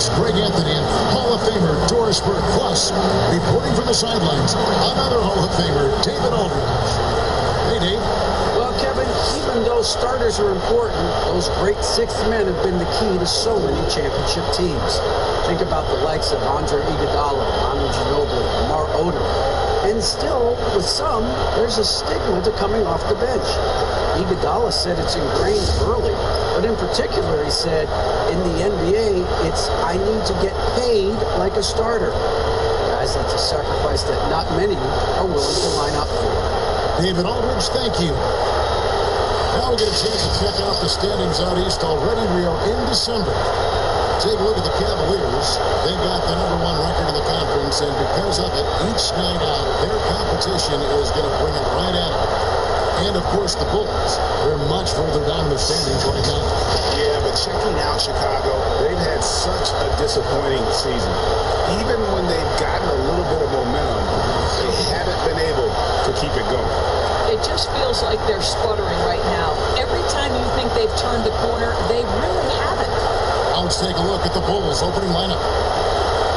Cavs, Greg Anthony, and Hall of Famer Doris Burke. Plus, reporting from the sidelines, another Hall of Famer, David Aldridge. Hey, Dave. Well, Kevin, even though starters are important, those great sixth men have been the key to so many championship teams. Think about the likes of Andre Iguodala, Manu Ginobili, Lamar Odom. And still, with some, there's a stigma to coming off the bench. Iguodala said it's ingrained early, but in particular, he said, in the NBA, it's I need to get paid like a starter. Guys, that's a sacrifice that not many are willing to line up for. David Aldridge, thank you. Now we get a chance to check out the standings out east already. We are in December. Take a look at the Cavaliers. They got the #1 record in the conference, and because of it, each night out, their competition is going to bring it right at them. And, of course, the Bulls. They're much further down the standings right now. Yeah, but checking out Chicago, they've had such a disappointing season. Even when they've gotten a little bit of momentum, they haven't been able to keep it going. It just feels like they're sputtering right now. Every time you think they've turned the corner, they really haven't. Now let's take a look at the Bulls' opening lineup.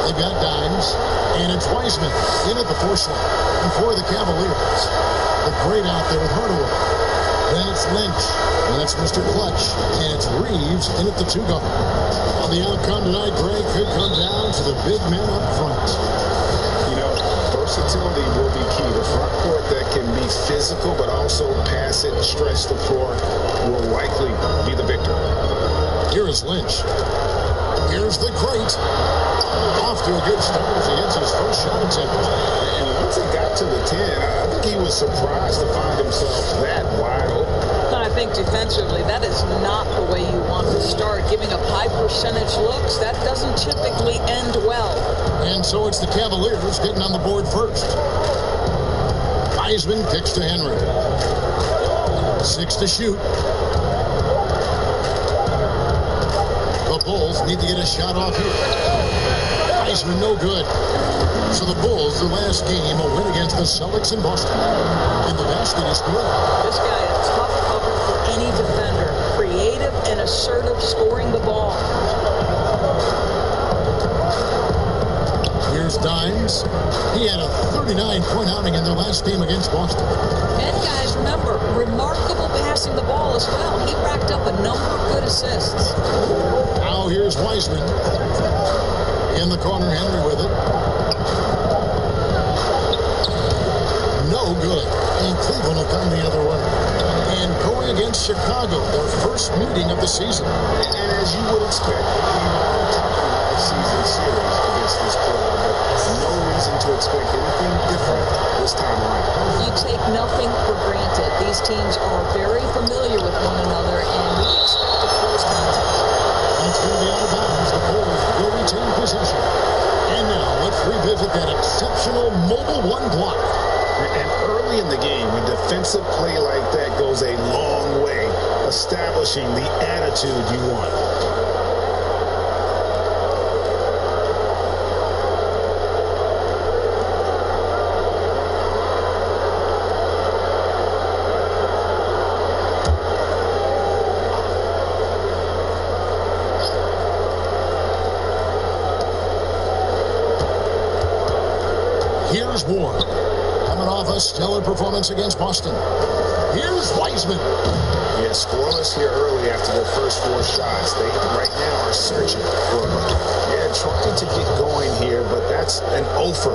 They've got Dimes, and it's Wiseman in at the 4 slot. And for the Cavaliers, the great out there with Hardaway. Then it's Lynch, and that's Mr. Clutch. And it's Reeves in at the 2 guard. Well, the outcome tonight, Greg, could come down to the big man up front. You know, versatility will be key. The front court that can be physical but also pass it and stretch the floor will likely be the victor. Here is Lynch. Here's the great. Off to a good start as he hits his first shot attempt. And once he got to the 10, I think he was surprised to find himself that wide open. And I think defensively, that is not the way you want to start. Giving up high percentage looks, that doesn't typically end well. And so it's the Cavaliers getting on the board first. Wiseman kicks to Henry. 6 to shoot. The Bulls need to get a shot off here. Wiseman no good. So the Bulls, their last game, a win against the Celtics in Boston. In the basket is good. This guy is tough cover for any defender. Creative and assertive scoring the ball. Here's Dimes. He had a 39-point outing in their last game against Boston. And guys, remember, remarkable passing the ball as well. He racked up a number of good assists. Now here's Wiseman. In the corner, Henry with it. No good. And Cleveland will come the other way. And going against Chicago, their first meeting of the season. And as you would expect, we're talking about a season series against this club, but no reason to expect anything different this time around. You take nothing for granted. These teams are very familiar with one another, and we expect a close contest. That's going to be out of bounds. The Bulls will retain possession. And now let's revisit that exceptional Mobile 1 block. And early in the game, a defensive play like that goes a long way, establishing the attitude you want. Here's Ward. Coming off a stellar performance against Boston. Here's Wiseman. Yeah, scoreless here early after their first 4 shots. They right now are searching for a bucket. Yeah, trying to get going here, but that's an offer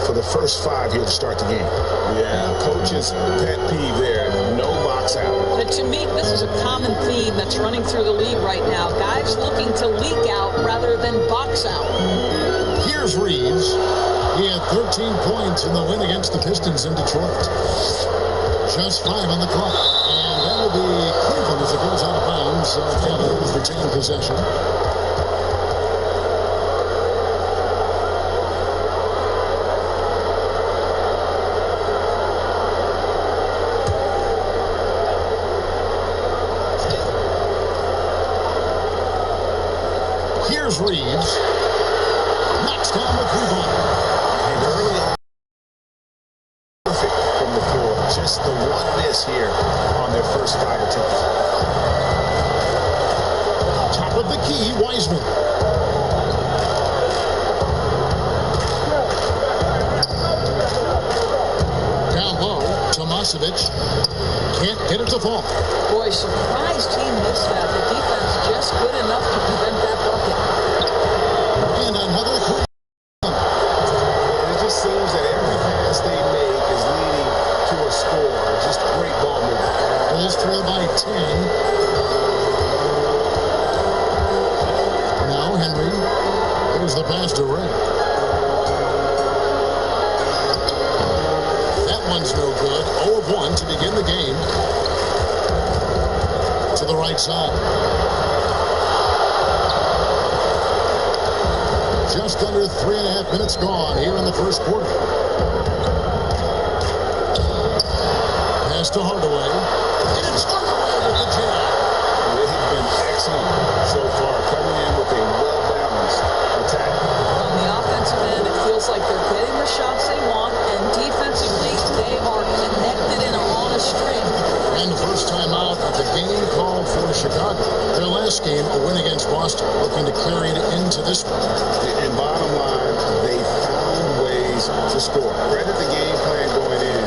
for the first 5 here to start the game. Yeah, coach's pet peeve there. No box out. But to me, this is a common theme that's running through the league right now. Guys looking to leak out rather than box out. Here's Reeves. He had 13 points in the win against the Pistons in Detroit. Just 5 on the clock. And that'll be Cleveland as it goes out of bounds. Cavaliers retain possession. Here's Reeves. Knocks down the rebound. And early perfect from the floor. Just the one miss here on their first 5 attempts. Top of the key, Wiseman. Vucevic can't get it to fall. Boy, surprised he missed that. The defense just good enough to prevent that bucket. And another quick. It just seems that every pass they make is leading to a score. Just great ball movement. Bulls trail by 10. Now Henry. Here's the pass to Ray. That one's no good. 0 of 1 to begin the game. To the right side. Just under 3.5 minutes gone here in the first quarter. Pass to Hardaway. And it's Hardaway with the jam. They've been excellent so far, coming in with a well-balanced attack. On the offensive end, it feels like they're getting the shots they want, and defensively, they are connected and on a string. And the first time out of the game called for Chicago. Their last game, a win against Boston, looking to carry it into this one. And bottom line, they found ways to score. Credit the game plan going in.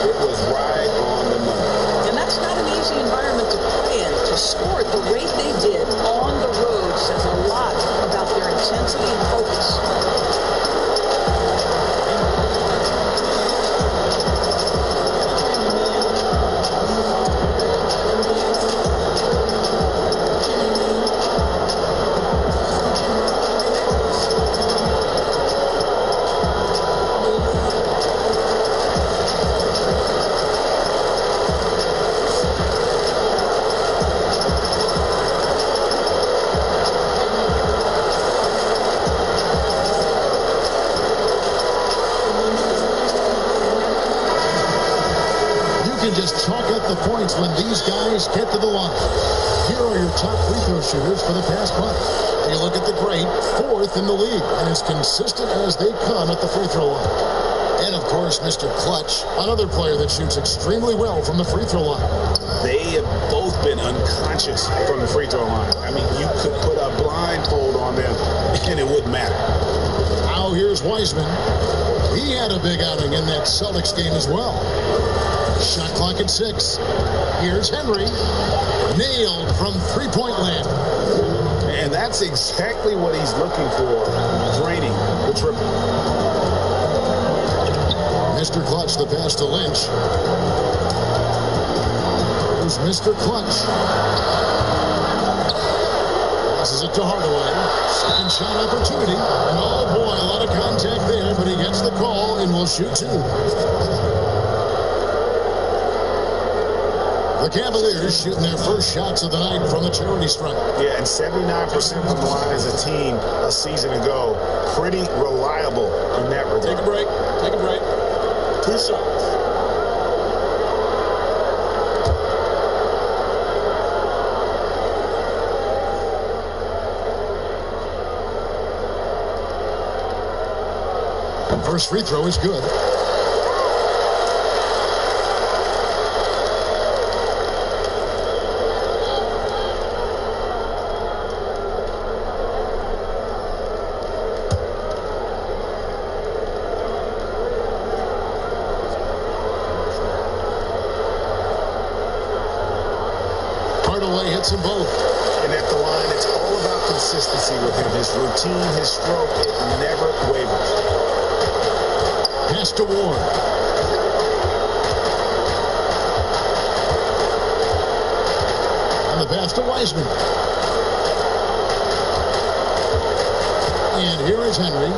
It was right on the money. And that's not an easy environment to play in. To score at the rate they did on the road says a lot about their intensity and focus. Just chalk up the points when these guys get to the line. Here are your top free throw shooters for the past month. You look at the great, 4th in the league, and as consistent as they come at the free throw line. And of course, Mr. Clutch, another player that shoots extremely well from the free throw line. They have both been unconscious from the free throw line. I mean, you could put a blindfold on them, and it wouldn't matter. Now here's Wiseman. He had a big outing in that Celtics game as well. Shot clock at 6. Here's Henry. Nailed from three-point land. And that's exactly what he's looking for, draining the triple. Mr. Clutch, the pass to Lynch. Here's Mr. Clutch. Passes it to Hardaway. Second shot opportunity. Oh boy, a lot of contact there, but he gets the call and will shoot 2. The Cavaliers shooting their first shots of the night from the charity stripe. Yeah, and 79% from the line as a team a season ago. Pretty reliable in that regard. Take a break. Take a break. 2 shots. And first free throw is good. Hardaway hits them both. And at the line, it's all about consistency with him. His routine, his stroke, it never wavers. Pass to Ward. And the pass to Wiseman. And here is Henry.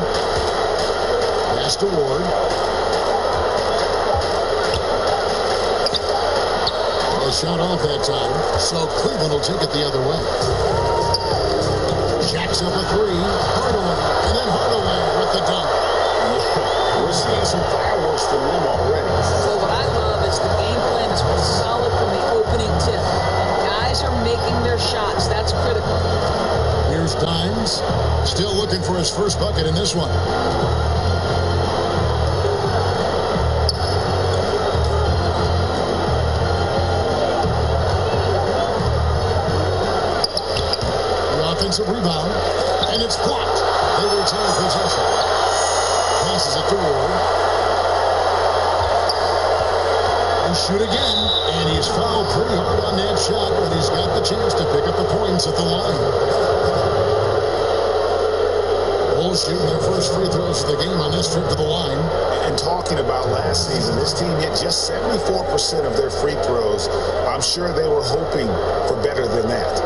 Pass to Ward. A shot off that time, so Cleveland will take it the other way. Jacks up a 3. Hardaway. And then Hardaway with the dunk. We're seeing some fireworks from them already. So what I love is the game plan has been solid from the opening tip. Guys are making their shots. That's critical. Here's Dimes. Still looking for his first bucket in this one. Offensive rebound, and it's blocked. They retain possession. Passes it to Ward. And shoot again, and he's fouled pretty hard on that shot, but he's got the chance to pick up the points at the line. Bulls shooting their first free throws of the game on this trip to the line. And talking about last season, this team hit just 74% of their free throws. I'm sure they were hoping for better than that.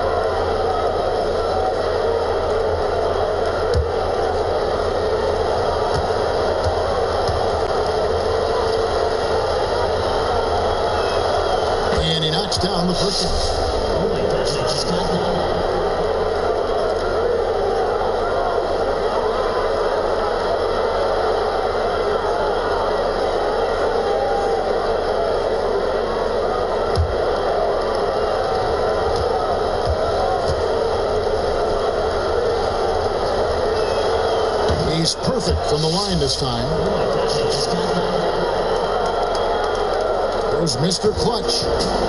And he knocks down the first one. Oh my gosh, I just got that. He's perfect from the line this time. Oh my gosh, I just got that. There's Mr. Clutch.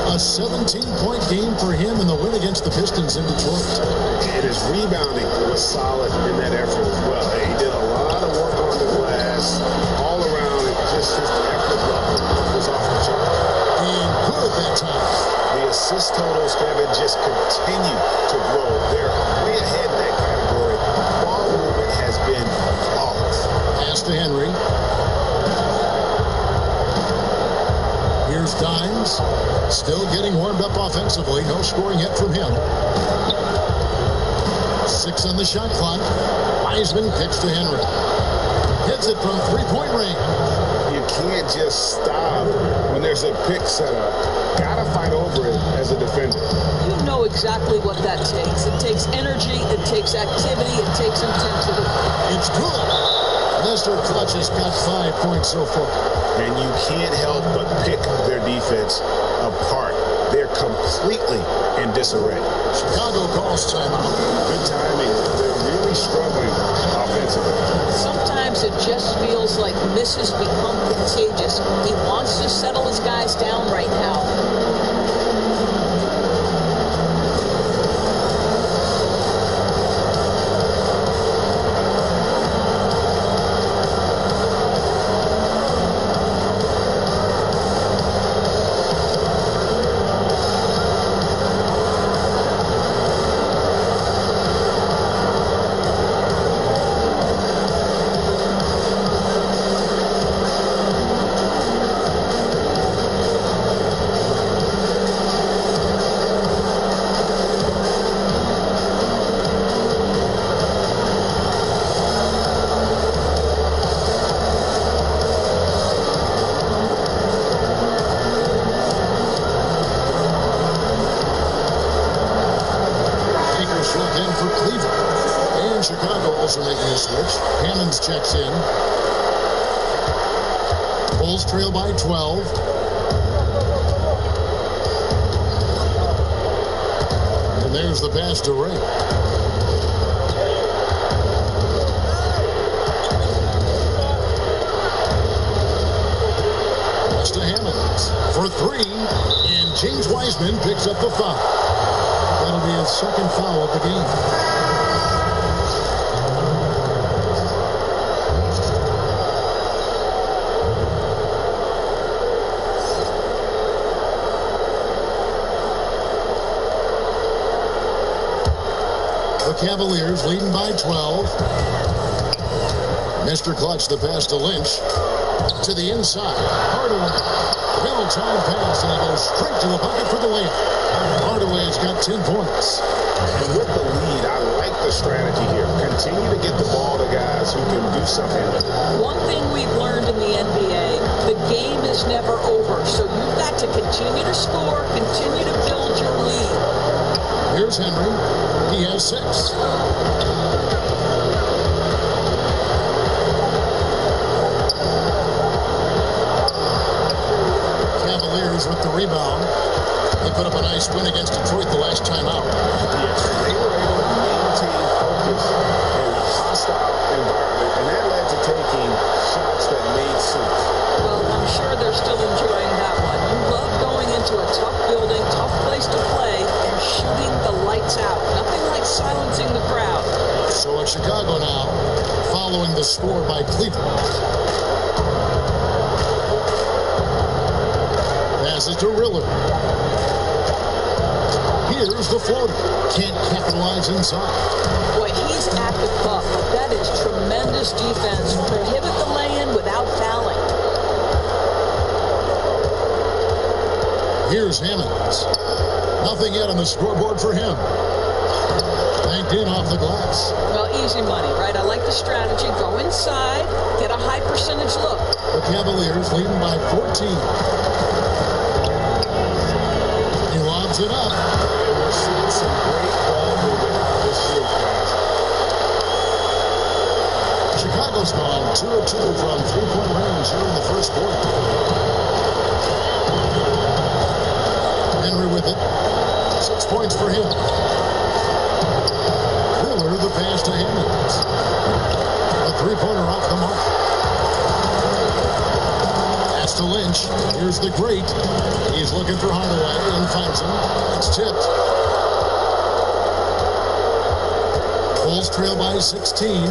A 17-point game for him in the win against the Pistons in Detroit. And his rebounding was solid in that effort as well. He did a lot of work on the glass all around. Just his effort level was off the chart. And good at that time. The assist totals, Kevin, just continue to grow. They're way ahead in that category. Ball movement has been flawless. Pass to Henry. Here's Dimes. Still getting warmed up offensively. No scoring yet from him. 6 on the shot clock. Wiseman kicks to Henry. Hits it from three-point range. You can't just stop when there's a pick set up. Gotta fight over it as a defender. You know exactly what that takes. It takes energy, it takes activity, it takes intensity. It's good. Mr. Clutch has got 5 points so far. And you can't help but pick their defense apart. They're completely in disarray. Chicago calls timeout. Good timing. They're really struggling offensively. Sometimes it just feels like misses become contagious. He wants to settle his guys down right now. Checks in. Bulls trail by 12. And there's the pass to Ray. Pass to Hammonds for 3. And James Wiseman picks up the foul. That'll be his second foul of the game. Cavaliers leading by 12. Mr. Clutch, the pass to Lynch. To the inside. Hardaway. Well-timed pass, and he goes straight to the bucket for the layup. Hardaway's got 10 points. And with the lead, I like the strategy here. Continue to get the ball to guys who can do something with it. One thing we've learned in the NBA, the game is never over. So you've got to continue to score, continue to build your lead. Here's Henry. He has 6. Cavaliers with the rebound. They put up a nice win against Detroit the last time out. Yes, they were able to maintain focus in a hostile environment, and that led to taking shots that made sense. Well, I'm sure they're still enjoying that one. You love going into a tough building, tough place to play, and shooting the lights out. Nothing like silencing the crowd. So it's Chicago now, following the score by Cleveland. Pass Passes to Riller. Here's the floater. Can't capitalize inside. Boy, he's at the cup. That is tremendous defense. Prohibit the lay-in without fouling. Here's Hammonds. Nothing yet on the scoreboard for him. Banked in off the glass. Well, easy money, right? I like the strategy. Go inside, get a high percentage look. The Cavaliers leading by 14. He lobs it up. We're seeing some great ball movement out of this group, guys. Chicago's gone 2 of 2 from three-point range here in the first quarter. Henry with it. 6 points for him. Miller the pass to Hammonds. A three-pointer off the mark. Pass to Lynch. Here's the great. He's looking for Hardaway and finds him. It's tipped. Bulls trail by 16.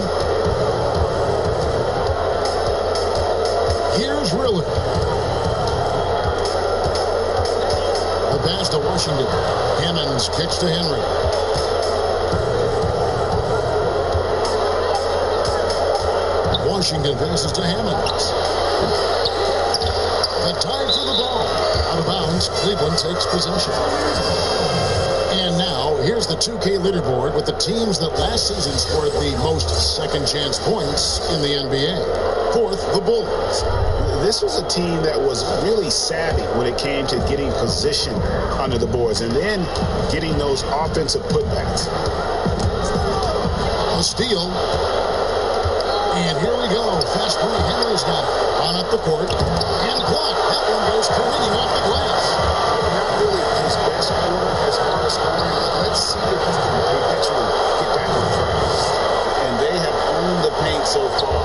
Here's Riller. The pass to Washington. Hammonds kicks to Henry. Washington passes to Hammonds. The tie for the ball. Out of bounds, Cleveland takes possession. And now, here's the 2K leaderboard with the teams that last season scored the most second-chance points in the NBA. Fourth, the Bulls. This was a team that was really savvy when it came to getting position under the boards and then getting those offensive putbacks. A steal. And here we go. Fast break. Henry's got it. On up the court. And blocked. That one goes careening off the glass. Not really his best quarter as far as scoring. Let's see if he can eventually get back on track. And they have owned the paint so far,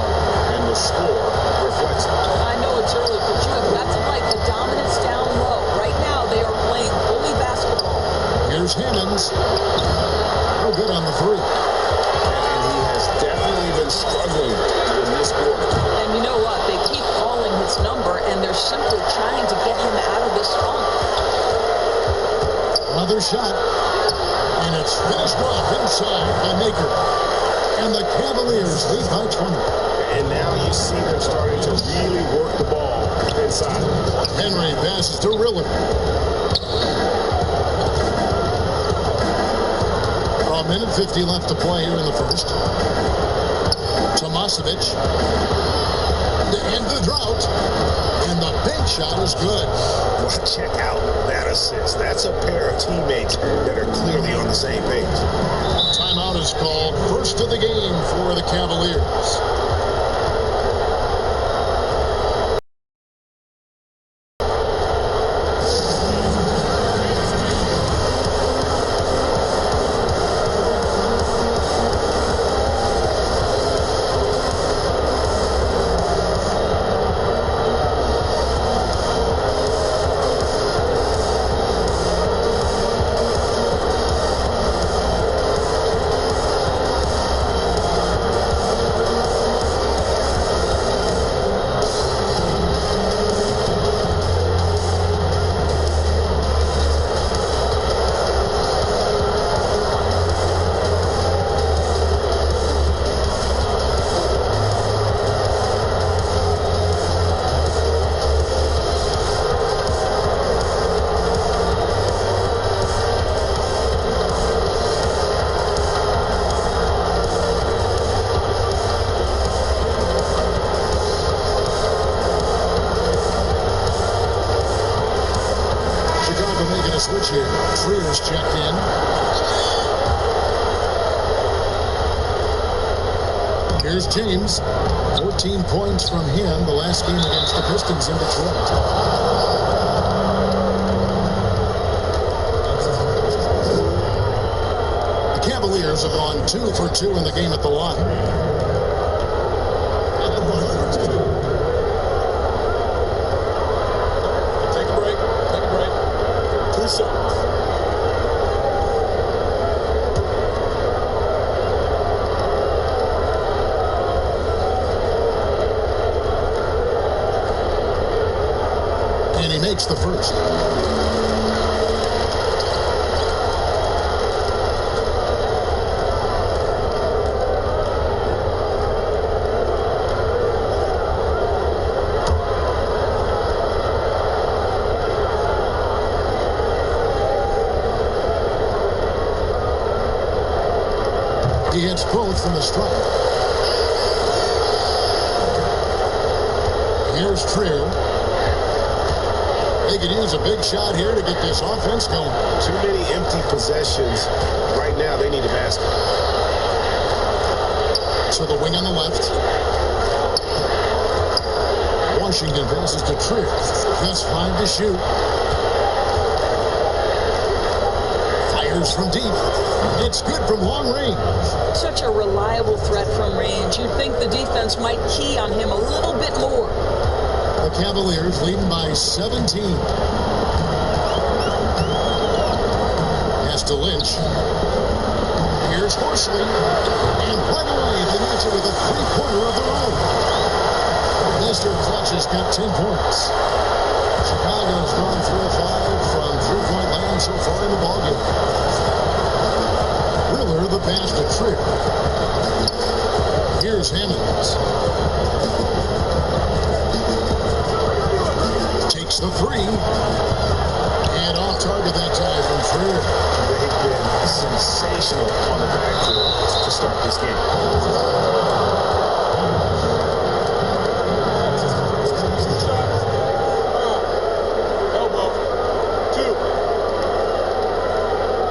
and the score reflects it. I know it's early, but you have got to like the dominance down low. Right now, they are playing bully basketball. Here's Hammonds. No good on the three. And he has definitely been struggling in this quarter. And you know what? They keep calling his number, and they're simply trying to get him out of this funk. Another shot. And it's finished off inside by Maker. And the Cavaliers lead by 20. And now you see them starting to really work the ball inside. Henry passes to Riller. A minute 50 left to play here in the first. Tomasevic. To end the drought. And the bank shot is good. Well, check out that assist. That's a pair of teammates that are clearly on the same page. Timeout is called. First of the game for the Cavaliers. Switch here. Trier's checked in. Here's James. 14 points from him the last game against the Pistons in Detroit. The Cavaliers have gone 2 for 2 in the game at the line. And he makes the first. He hits both from the strike. Here's Trier. They could use a big shot here to get this offense going. Too many empty possessions. Right now, they need a basket. So the wing on the left. Washington passes to Trier. Just 5 to shoot. Fires from deep. It's good from long range. Such a reliable threat from range. You'd think the defense might key on him a little bit more. The Cavaliers leading by 17. Pass to Lynch. Here's Horsley. And right away, they match it with a three-pointer of their own. Mr. Clutch has got 10 points. Chicago's gone 3 of 5 from three-point land so far in the ballgame. Riller, the pass to Trier. Here's Hammonds. Takes the three. And off target that time from Trier. They've been sensational on the backcourt to start this game.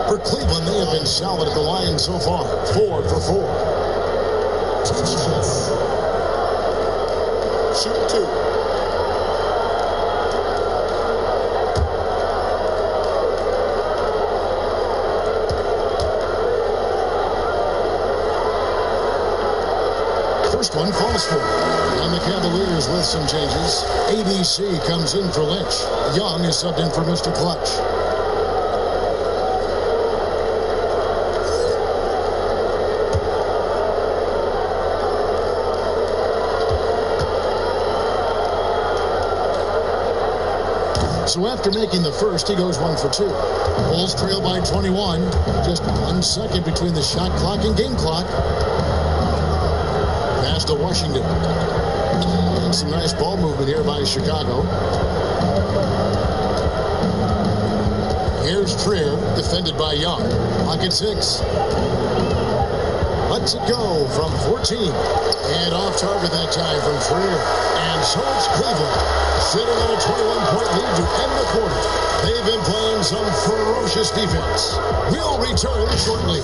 For Cleveland, they have been solid at the line so far. 4 for 4. Shoot 2. First one falls for. And the Cavaliers with some changes. ABC comes in for Lynch. Young is subbed in for Mr. Clutch. So after making the first, he goes 1 for 2. Bulls trail by 21. Just 1 second between the shot clock and game clock. Pass to Washington. And some nice ball movement here by Chicago. Here's Trier, defended by Young. Pocket 6. Lets it go from 14. And off target that time from Trier. And so it's Cleveland. Sitting on a 21-point lead to end the quarter. They've been playing some ferocious defense. We'll return shortly.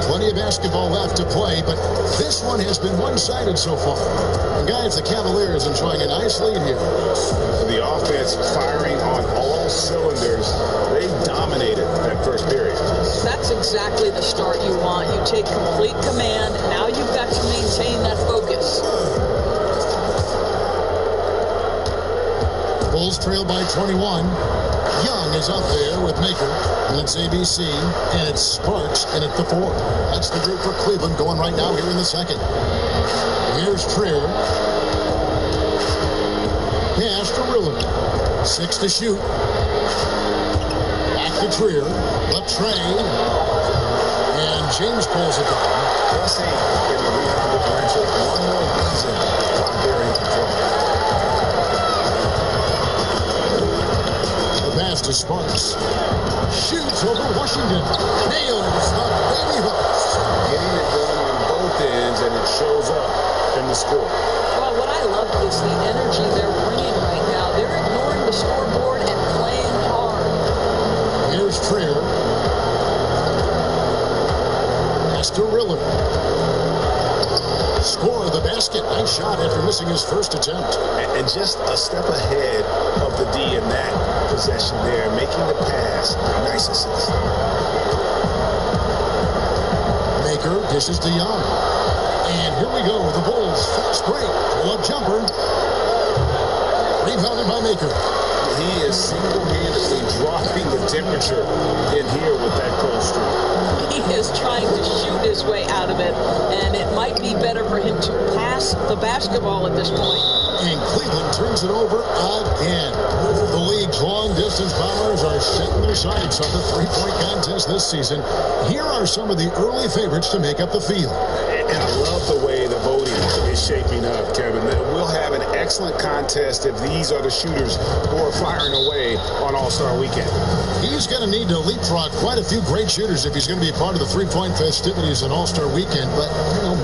Plenty of basketball left to play, but this one has been one-sided so far. And guys, the Cavaliers enjoying a nice lead here. The offense firing on all cylinders. They dominated that first period. That's exactly the start you want. You take complete command. Now you've got to maintain that focus. Bulls trail by 21. Young is up there with Maker, and it's ABC, and it's Sparks, and at the 4. That's the group for Cleveland going right now here in the second. Here's Trier. Pass to Riller. 6 to shoot. Back to Trier. Latrey. And James pulls it down. Plus 8 in the rebound differential. One more reason why they're in control. Pass to Sparks. Shoots over Washington. Nails the baby hooks. Getting it done on both ends, and it shows up in the score. Well, what I love is the energy they're bringing right now. They're ignoring the scoreboard and playing hard. Here's Trier. Pass to Riller. Score the basket. Nice shot after missing. missing his first attempt. And just a step ahead of the D in that possession there, making the pass. Nice assist. Baker dishes to Young. And here we go. The Bulls fast break. Pull-up jumper. Rebounded by Baker. He is single-handedly dropping the temperature in here with that cold streak. He is trying to shoot his way out of it, and it might be better for him to pass the basketball at this point. And Cleveland turns it over again. The league's long-distance bombers are setting their sights on the three-point contest this season. Here are some of the early favorites to make up the field. And I love the way the voting is shaping up, Kevin. We'll have an excellent contest if these are the shooters who are firing away on All-Star Weekend. He's going to need to leapfrog quite a few great shooters if he's going to be a part of the three-point festivities on All-Star Weekend. But,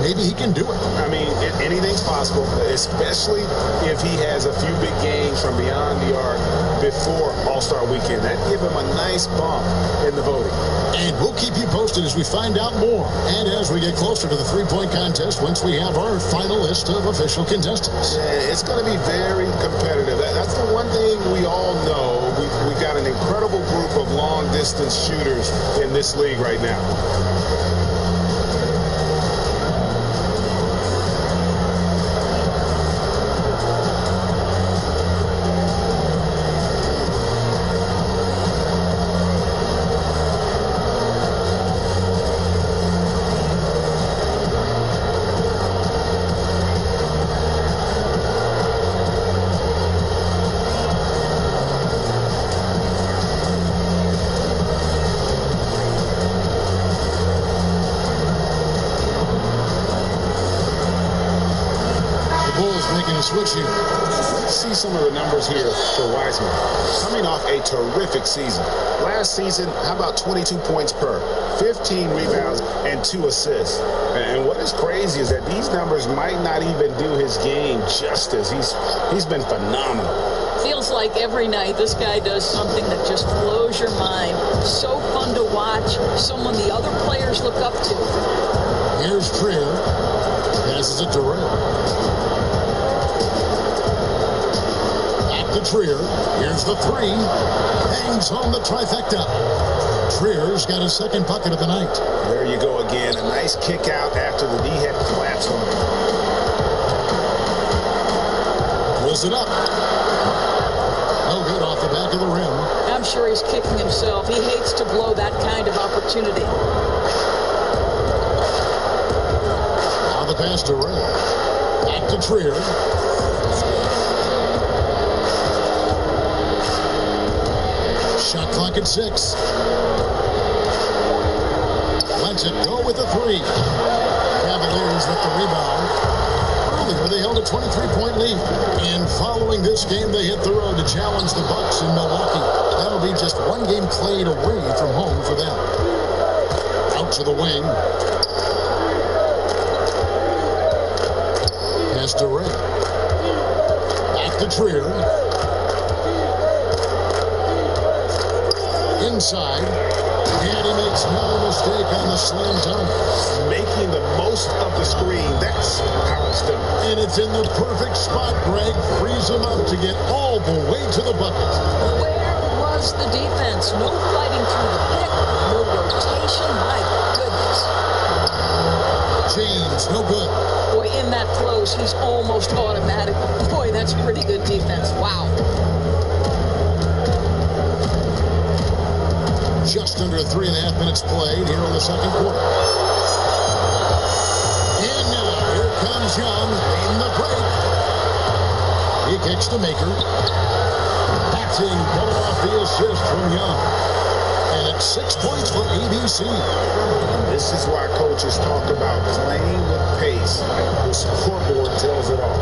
maybe he can do it. I mean, anything's possible, especially if he has a few big games from beyond the arc before All-Star Weekend. That'd give him a nice bump in the voting. And we'll keep you posted as we find out more. And as we get closer to the three-point contest, once we have our final list of official contestants. Yeah, it's going to be very competitive. That's the one thing we all know. We've got an incredible group of long-distance shooters in this league right now. Switch here. Let's see some of the numbers here for Wiseman. Coming off a terrific season. Last season, how about 22 points per, 15 rebounds, and 2 assists. And what is crazy is that these numbers might not even do his game justice. He's been phenomenal. Feels like every night this guy does something that just blows your mind. So fun to watch. Someone the other players look up to. Here's Trier. Passes it to Ray. To Trier. Here's the three. Bangs home the trifecta. Trier's got his second bucket of the night. There you go again. A nice kick out after the D had collapsed on him. Pulls it up. No good off the back of the rim. I'm sure he's kicking himself. He hates to blow that kind of opportunity. Now the pass to Ray. Back to Trier. Shot clock at 6. Lets it go with the three. Cavaliers with the rebound. Earlier, they held a 23-point lead. And following this game, they hit the road to challenge the Bucks in Milwaukee. That'll be just one game played away from home for them. Out to the wing. Pass to Ray. Back to Trier. Inside, and he makes no mistake on the slam dunk. Making the most of the screen. That's how it's done. And it's in the perfect spot. Greg frees him up to get all the way to the bucket. Where was the defense? No fighting through the pick. No rotation. My goodness. James, no good. Boy, in that close, he's almost automatic. Boy, that's pretty good defense. Wow. Just under 3.5 minutes played here in the second quarter. And now, here comes Young in the break. He kicks to Maker. Batting coming off the assist from Young. And it's 6 points for ABC. This is why coaches talk about playing with pace. The scoreboard tells it all.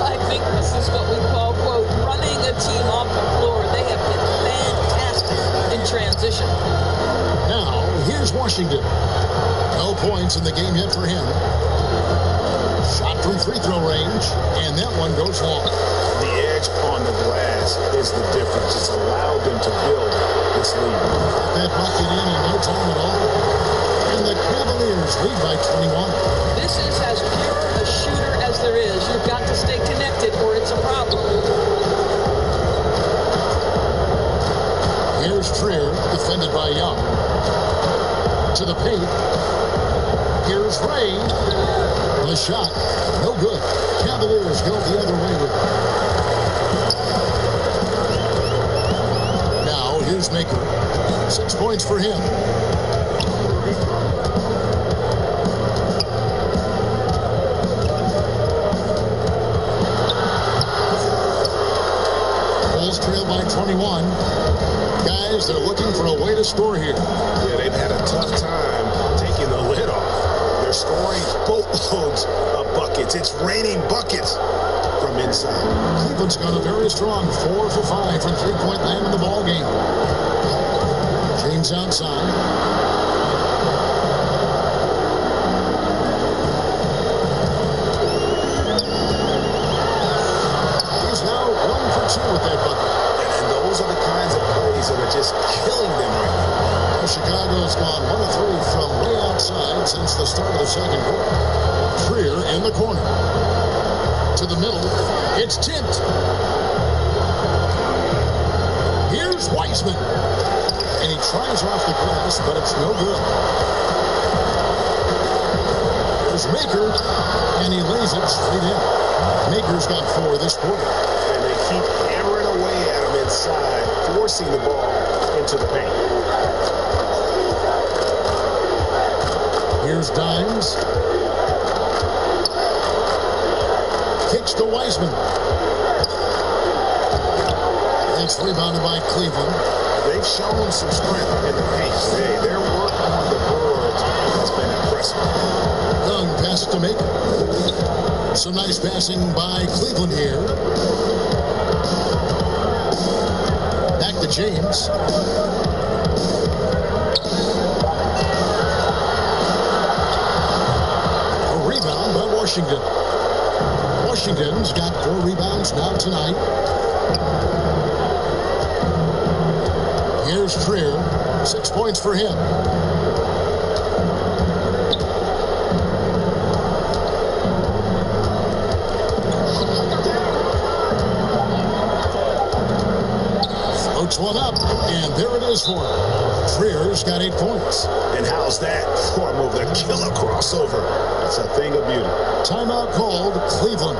I think this is what we call, quote, running a team off the floor. They have been fantastic in transition. Now, here's Washington. No points in the game yet for him. Shot from free throw range, and that one goes long. The edge on the glass is the difference. It's allowed them to build this lead. That bucket in no time at all. And the Cavaliers lead by 21. This is as pure a shooter as there is. You've got to stay connected or it's a problem. Here's Trier, defended by Young. To the paint. Here's Ray. The shot, no good. Cavaliers go the other way with it. Now, here's Maker. 6 points for him. Bulls trail by 21. Guys, they're looking for a way to score here. Yeah, they've had a tough time taking the lid off. They're scoring boatloads of buckets. It's raining buckets from inside. Cleveland's got a very strong 4 for 5 from three-point land in the ball game. James outside. He's now 1 for 2 with that bucket. And those are the kinds of plays that are just killing them right now. Chicago's gone 1 of 3 from way outside since the start of the second quarter. Trier in the corner. To the middle. It's tipped. Here's Wiseman. And he tries off the glass, but it's no good. There's Maker, and he lays it straight in. Maker's got 4 this quarter. And they keep hammering away at him inside, forcing the ball into the paint. Here's Dimes. Kicks to Wiseman. It's rebounded by Cleveland. They've shown some strength in the paint today. Their work on the boards has been impressive. Young pass to Maker. Some nice passing by Cleveland here. Back to James. Washington. Washington's got 4 rebounds now tonight. Here's Trier. 6 points for him. Floats one up, and there it is for him. Trier's got 8 points. And how's that for a move? The killer crossover. It's a thing of beauty. Timeout called, Cleveland.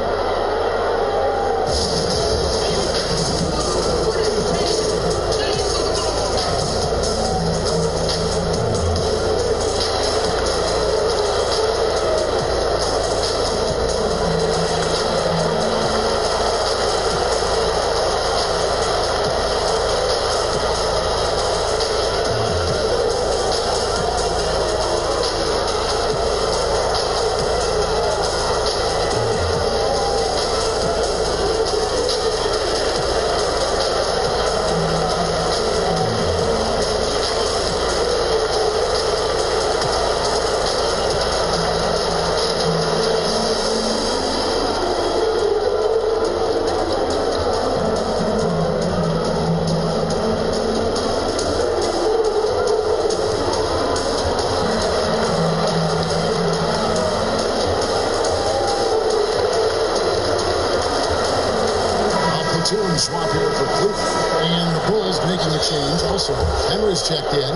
Swap here for Cleveland. And the Bulls making a change also. Henry's checked in.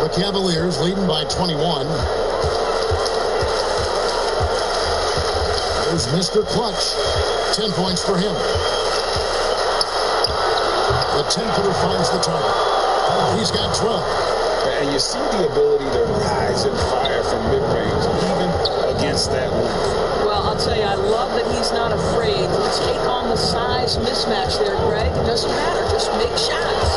The Cavaliers leading by 21. There's Mr. Clutch. 10 points for him. The 10-footer finds the target. He's got 12. And you see the ability to rise and fire from mid-range, even against that length. Well, I'll tell you, I love that he's not afraid to take on the size mismatch there, Greg. It doesn't matter. Just make shots.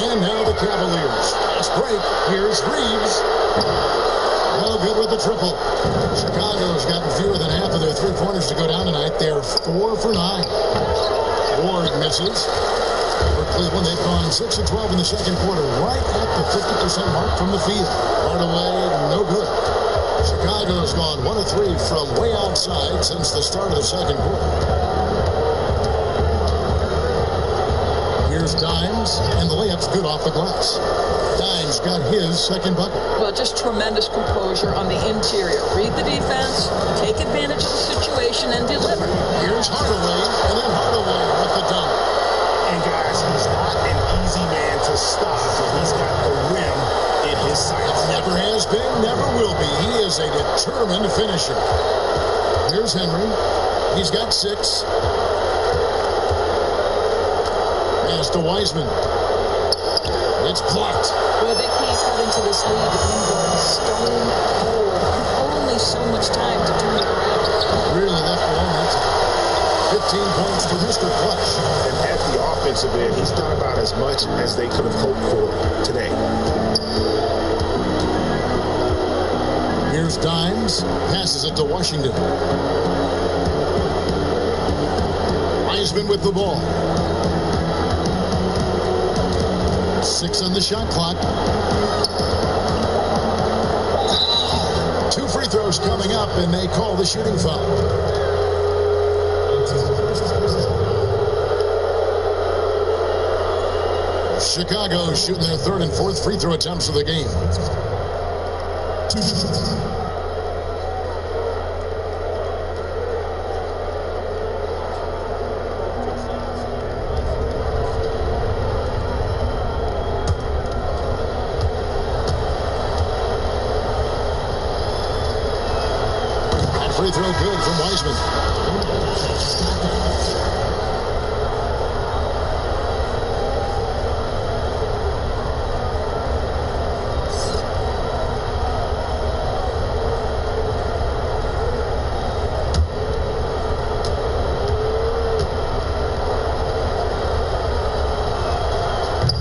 And now the Cavaliers. Fast break. Here's Reeves. No good with the triple. Chicago's gotten fewer than half of their three-pointers to go down tonight. They're 4 for 9. Ward misses. For Cleveland, they've gone 6 of 12 in the second quarter, right at the 50% mark from the field. Hardaway, no good. Chicago's gone 1 of 3 from way outside since the start of the second quarter. Here's Dimes, and the layup's good off the glass. Dimes got his second bucket. Well, just tremendous composure on the interior. Read the defense, take advantage of the situation, and deliver. Here's Hardaway, and then Hardaway with the dunk. And guys, he's not an easy man to stop, but he's got the rim in his sights. Never has been, never will be. He is a determined finisher. Here's Henry. He's got 6. Pass to Wiseman. It's blocked. Well, they can't cut into this lead either. Stone cold. Only so much time to turn it around. Really left alone. That's 15 points to Mr. Clutch. And at the offensive end, he's done about as much as they could have hoped for today. Here's Dimes. Passes it to Washington. Wiseman with the ball. 6 on the shot clock. 2 free throws coming up, and they call the shooting foul. Chicago shooting their 3rd and 4th free throw attempts of the game. Free throw good from Wiseman.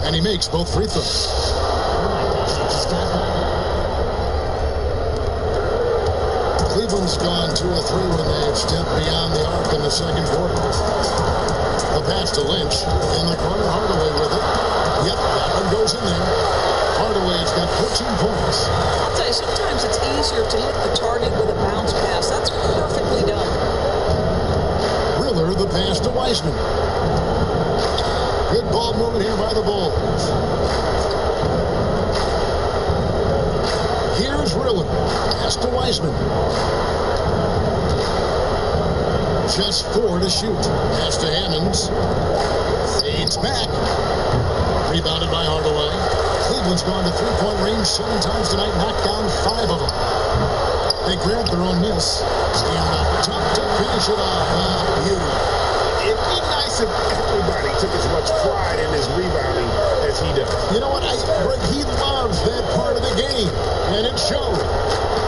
And he makes both free throws. Cleveland's gone 2 of 3 when they've stepped beyond the arc in the second quarter. The pass to Lynch. In the corner, Hardaway with it. Yep, that one goes in there. Hardaway's got 14 points. I'll tell you, sometimes it's easier to hit the target with a bounce pass. That's perfectly done. Riller, the pass to Wiseman. Good ball movement here by the Bulls. Here's Riller. Pass to Wiseman. Just 4 to shoot. Pass to Hammonds. Fades back. Rebounded by Hardaway. Cleveland's gone to 3-point range 7 times tonight. Knocked down 5 of them. They grabbed their own miss. Stand up top to finish it off. Beauty. It'd be nice if everybody took as much pride in his rebounding as he does. You know what? He loves that part of the game, and it showed.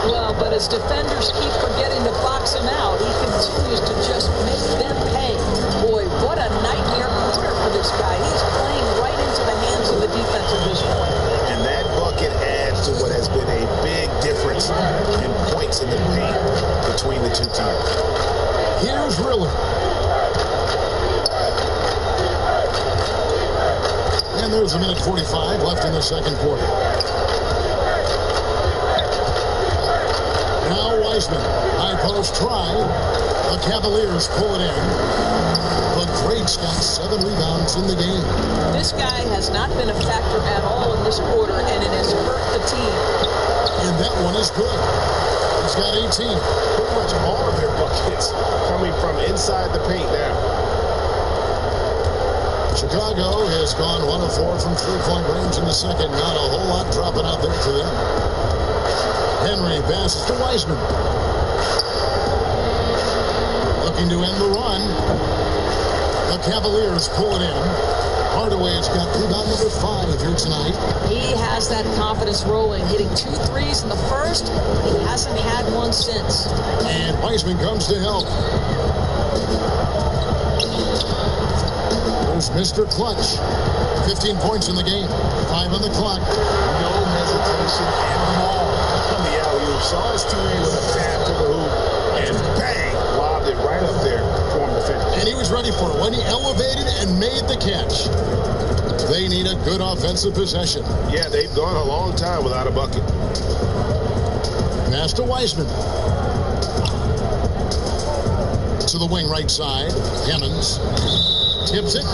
Well, but as defenders keep forgetting to box him out, he continues to just make them pay. Boy, what a nightmare quarter for this guy. He's playing right into the hands of the defense at this point. And that bucket adds to what has been a big difference in points in the paint between the two teams. Here's Riller. And there's a minute 45 left in the second quarter. Now Wiseman. High post try. The Cavaliers pull it in. But Drake's got 7 rebounds in the game. This guy has not been a factor at all in this quarter, and it has hurt the team. And that one is good. He's got 18. Pretty much all of their buckets coming from inside the paint now. Chicago has gone 1 of 4 from 3-point range in the second. Not a whole lot dropping out there for them. Henry passes to Wiseman. Looking to end the run. The Cavaliers pull it in. Hardaway's got rebound number 5 here tonight. He has that confidence rolling, hitting 2 threes in the first. He hasn't had one since. And Wiseman comes to help. There's Mr. Clutch. 15 points in the game. 5 on the clock. No hesitation at all on the alley-oop. Saw his teammate with a tap to the hoop, and bang, lobbed it right up there for him to finish. And he was ready for it when he elevated and made the catch. They need a good offensive possession. Yeah, they've gone a long time without a bucket. Pass to Wiseman. To the wing right side. Hammonds. Tips it.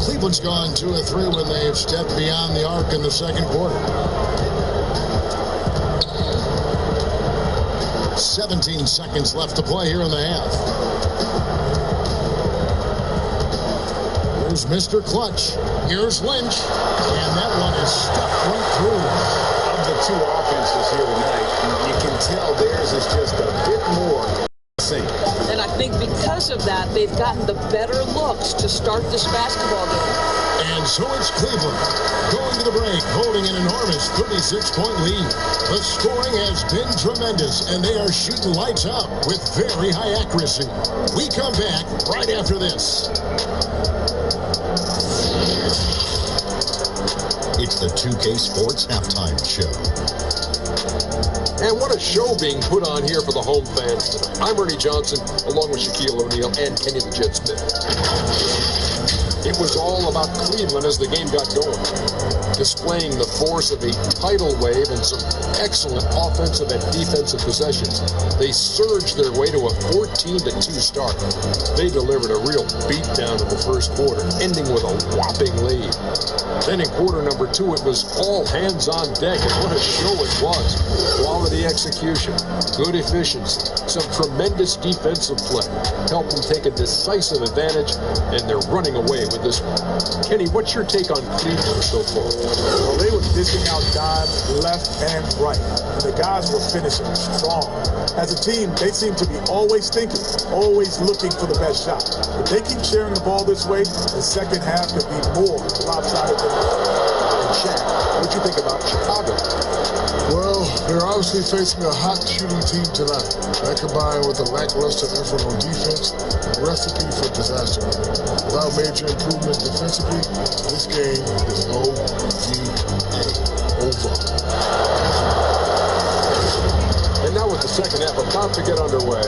Cleveland's gone 2 of 3 when they've stepped beyond the arc in the second quarter. 17 seconds left to play here in the half. Here's Mr. Clutch. Here's Lynch. And that one is stuck right through. Of the two offenses here tonight, you can tell theirs is just a bit more sink. And I think because of that, they've gotten the better looks to start this basketball game. And so it's Cleveland going to the break, holding an enormous 36-point lead. The scoring has been tremendous, and they are shooting lights out with very high accuracy. We come back right after this. It's the 2K Sports Halftime Show. And what a show being put on here for the home fans tonight. I'm Ernie Johnson, along with Shaquille O'Neal and Kenny the Jet Smith. It was all about Cleveland as the game got going, displaying the force of a tidal wave and some excellent offensive and defensive possessions. They surged their way to a 14-2 start. They delivered a real beatdown in the first quarter, ending with a whopping lead. Then in quarter number 2, it was all hands on deck, and what a show it was. Quality execution, good efficiency, some tremendous defensive play helped them take a decisive advantage, and they're running away with this one. Kenny, what's your take on Cleveland so far? Well, they were dishing out dimes left and right. And the guys were finishing strong. As a team, they seem to be always thinking, always looking for the best shot. If they keep sharing the ball this way, the second half could be more lopsided than Shaq. What do you think about Chicago? Well, they're obviously facing a hot shooting team tonight. That combined with a lackluster effort on defense, a recipe for disaster. Without major improvement defensively, this game is OVA. Over. And now with the second half about to get underway,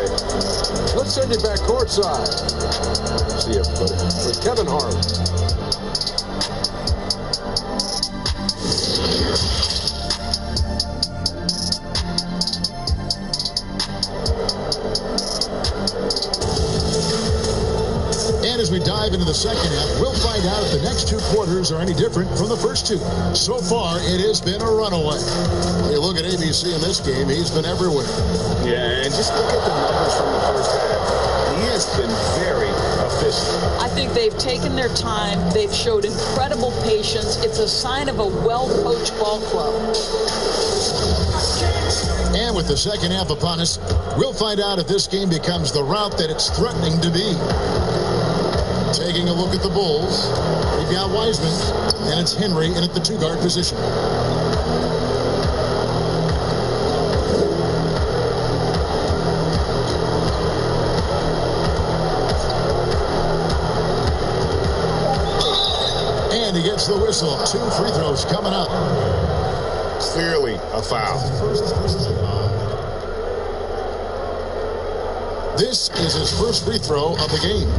let's send it back courtside. See everybody with Kevin Harlan. As we dive into the second half, we'll find out if the next 2 quarters are any different from the first 2. So far, it has been a runaway. When you look at ABC in this game, he's been everywhere. Yeah, and just look at the numbers from the first half. He has been very efficient. I think they've taken their time. They've showed incredible patience. It's a sign of a well-coached ball club. And with the second half upon us, we'll find out if this game becomes the route that it's threatening to be. Taking a look at the Bulls, we've got Wiseman, and it's Henry in at the 2-guard position. And he gets the whistle. 2 free throws coming up. Clearly a foul. This is his first free throw of the game.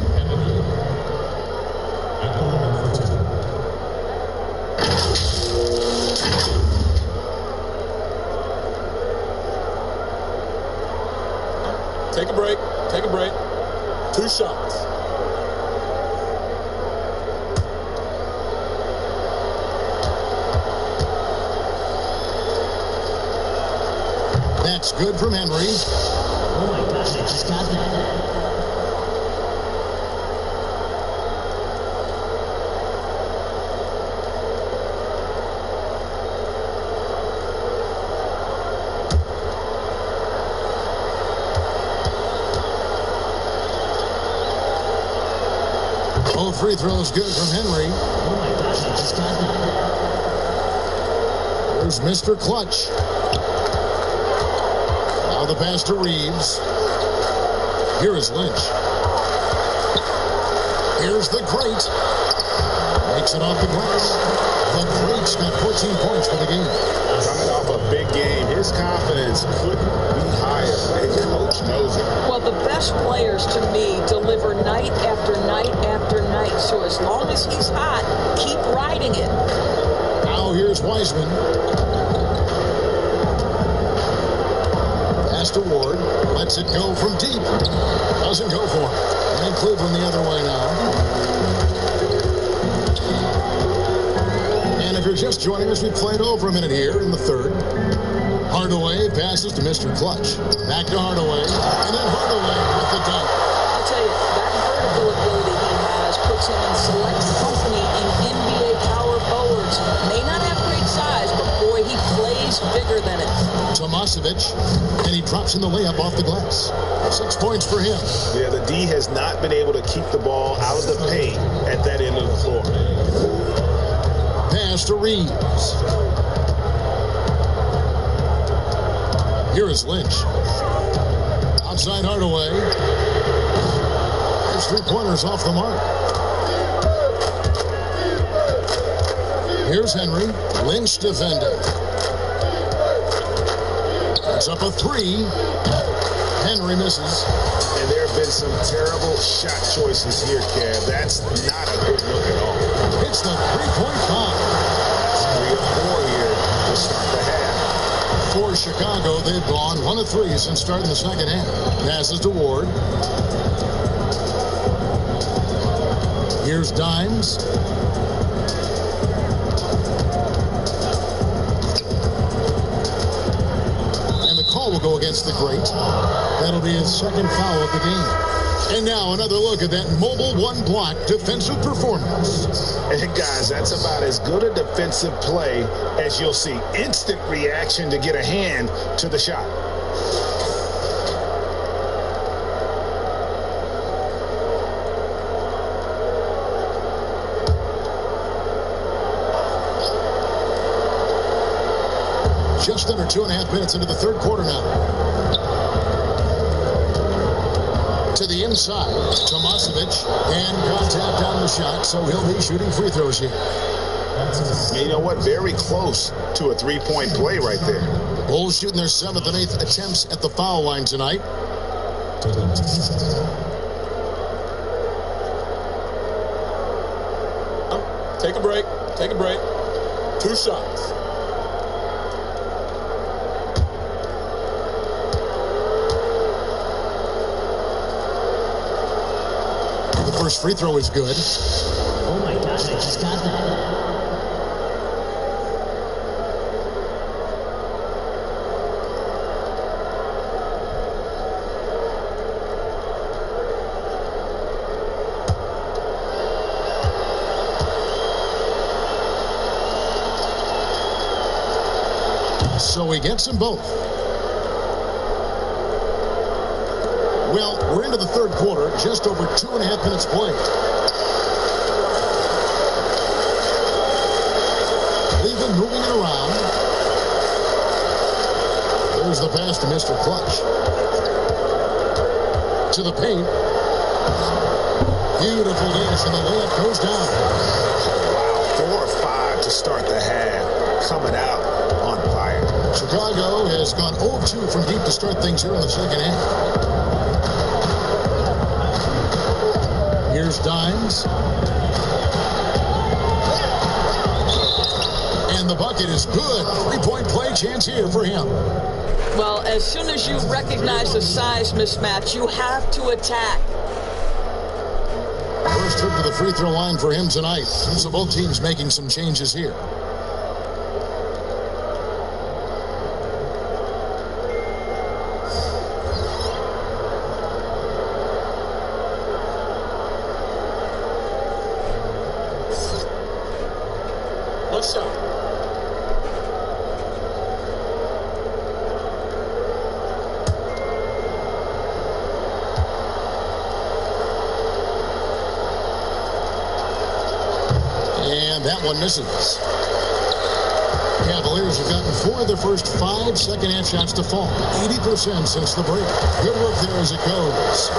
Take a break. Take a break. 2 shots. That's good from Henry. Oh my gosh, I just got that. Both free throws good from Henry. Oh my gosh, I just got that. There's Mr. Clutch. Now the pass to Reeves. Here is Lynch. Here's the great. Makes it off the glass. The Greats got 14 points for the game. Coming off a big game, his confidence couldn't be higher, and coach knows it. Well, the best players, to me, deliver night after night after night. So as long as he's hot, keep riding it. Now here's Wiseman. Pass to Ward. Lets it go from deep. Doesn't go for him. And Cleveland the other way now. And if you're just joining us, we played over a minute here in the third. Hardaway passes to Mr. Clutch. Back to Hardaway. And then Hardaway with the dunk. I'll tell you, that vertical ability he has puts him in select company in NBA power forwards. May not have great size, but boy, he plays bigger than it. Tomasevic, and he drops in the layup off the glass. 6 points for him. Yeah, the D has not been able to keep the ball out of the paint at that end of the floor. Pass to Reeves. Here is Lynch. Outside Hardaway. His 3 pointers off the mark. Here's Henry. Lynch defending. It's up a 3. Henry misses. And there have been some terrible shot choices here, Kev. That's not a good look at all. It's the three-point foul. 3 of 4 here to start the half. For Chicago, they've gone 1 of 3 since starting the second half. Passes to Ward. Here's Dimes. And the call will go against the Great. That'll be his second foul of the game. And now another look at that mobile one-block defensive performance. And guys, that's about as good a defensive play as you'll see. Instant reaction to get a hand to the shot. Just under 2.5 minutes into the third quarter now. To the inside, Tomasevic, and contact on the shot, so he'll be shooting free throws here. You know what? Very close to a three-point play right there. Bulls shooting their 7th and 8th attempts at the foul line tonight. Take a break. Take a break. 2 shots. First free throw is good. Oh my gosh, I just got that. So he gets them both. Well, we're into the third quarter, just over 2.5 minutes played. Cleveland moving it around. There's the pass to Mr. Clutch. To the paint. Beautiful dance, and the layup goes down. Wow, 4 of 5 to start the half. Coming out on fire. Chicago has gone 0-2 from deep to start things here in the second half. Here's Dimes. And the bucket is good. 3-point play chance here for him. Well, as soon as you recognize the size mismatch, you have to attack. First trip to the free throw line for him tonight. So both teams making some changes here. What's up? And that one misses. Cavaliers have gotten 4 of their first 5 second-half shots to fall. 80% since the break. Good work there as it goes.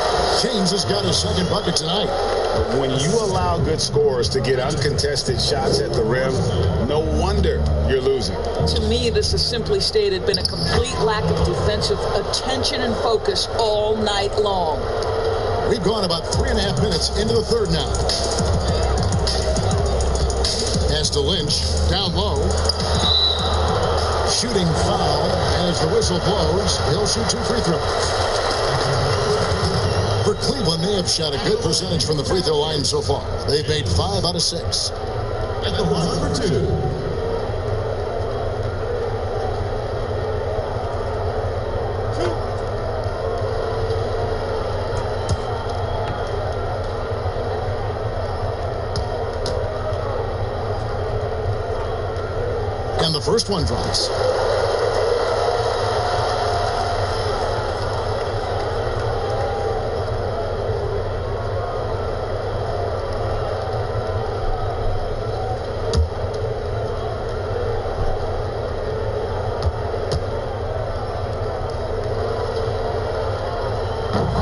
James has got his second bucket tonight. But when you allow good scorers to get uncontested shots at the rim, no wonder you're losing. To me, this has simply stated been a complete lack of defensive attention and focus all night long. We've gone about 3.5 minutes into the third now. Pass to Lynch, down low. Shooting foul as the whistle blows. He'll shoot 2 free throws. For Cleveland, they have shot a good percentage from the free throw line so far. They've made 5 out of 6. At the line for 2. And the first one drops.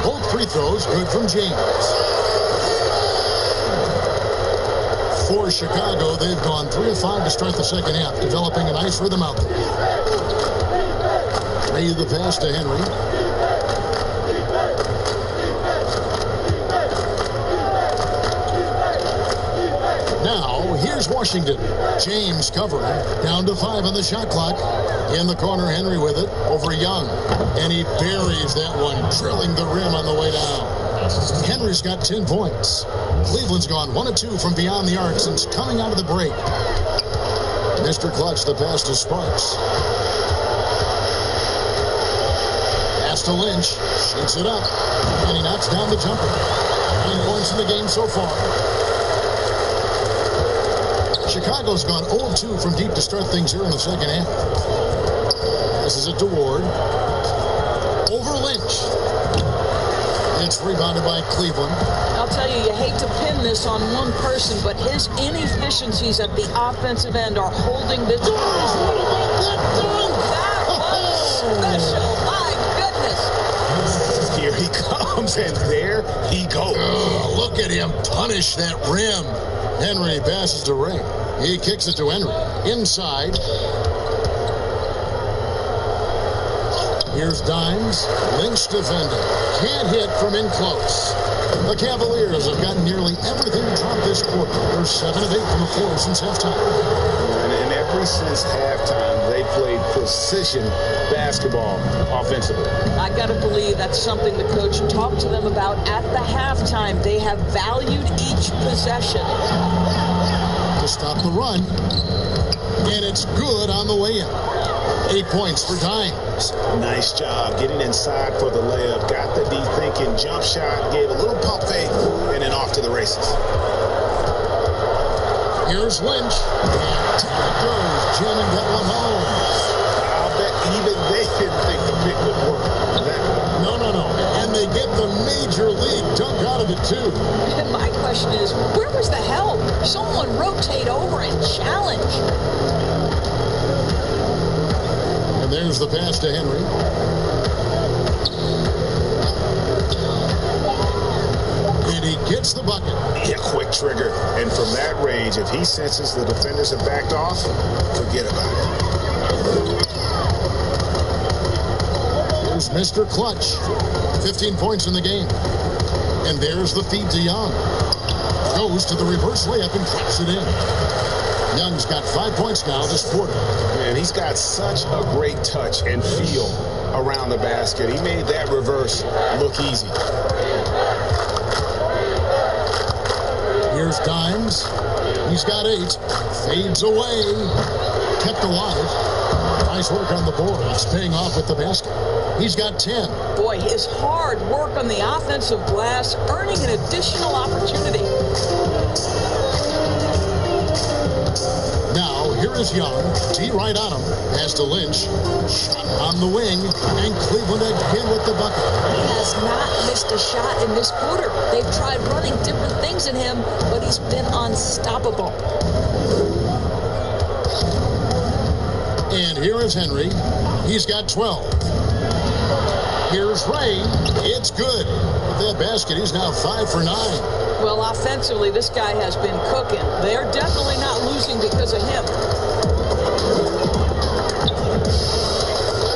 Both free throws good from James. For Chicago, they've gone 3 of 5 to start the second half, developing a nice rhythm out there. Made the pass to Henry. Now, here's Washington. James covering, down to 5 on the shot clock. In the corner, Henry with it, over Young. And he buries that one, drilling the rim on the way down. Henry's got 10 points. Cleveland's gone 1 of 2 from beyond the arc since coming out of the break. Mr. Clutch, the pass to Sparks. Pass to Lynch. Shoots it up. And he knocks down the jumper. 9 points in the game so far. Chicago's gone 0-2 from deep to start things here in the second half. This is it to Ward. Over Lynch. It's rebounded by Cleveland. I'll tell you, you hate to pin this on one person, but his inefficiencies at the offensive end are holding this. What about that dunk? That was special. My goodness. Here he comes, and there he goes. Oh, look at him punish that rim. Henry passes to Ray. He kicks it to Henry. Inside. Here's Dimes. Lynch defending. Can't hit from in close. The Cavaliers have gotten nearly everything to drop this quarter. They're 7 of 8 from the floor since halftime. And ever since halftime, they played precision basketball offensively. I got to believe that's something the coach talked to them about at the halftime. They have valued each possession. To stop the run. And it's good on the way in. 8 points for Dimes. Nice job getting inside for the layup. Got the deep thinking jump shot. Gave a little pump fake. And then off to the races. Here's Lynch. And down it goes. Jim and got one home. I'll bet even they didn't think the pick would work. No. And they get the major league dunk out of it, too. And my question is, where was the help? Someone rotate over and challenge. And there's the pass to Henry. And he gets the bucket. Yeah, quick trigger. And from that range, if he senses the defenders have backed off, forget about it. Here's Mr. Clutch. 15 points in the game. And there's the feed to Young. Goes to the reverse layup and drops it in. Young's got 5 points now this quarter. Man, he's got such a great touch and feel around the basket. He made that reverse look easy. Here's Dimes. He's got 8. Fades away. Kept alive. Nice work on the board. It's paying off with the basket. He's got 10. Boy, his hard work on the offensive glass, earning an additional opportunity. Now, here is Young. T right on him. Pass to Lynch. Shot on the wing. And Cleveland again with the bucket. He has not missed a shot in this quarter. They've tried running different things in him, but he's been unstoppable. And here is Henry. He's got 12. Here's Ray. It's good. With that basket, he's now 5 for 9. Well, offensively, this guy has been cooking. They're definitely not losing because of him.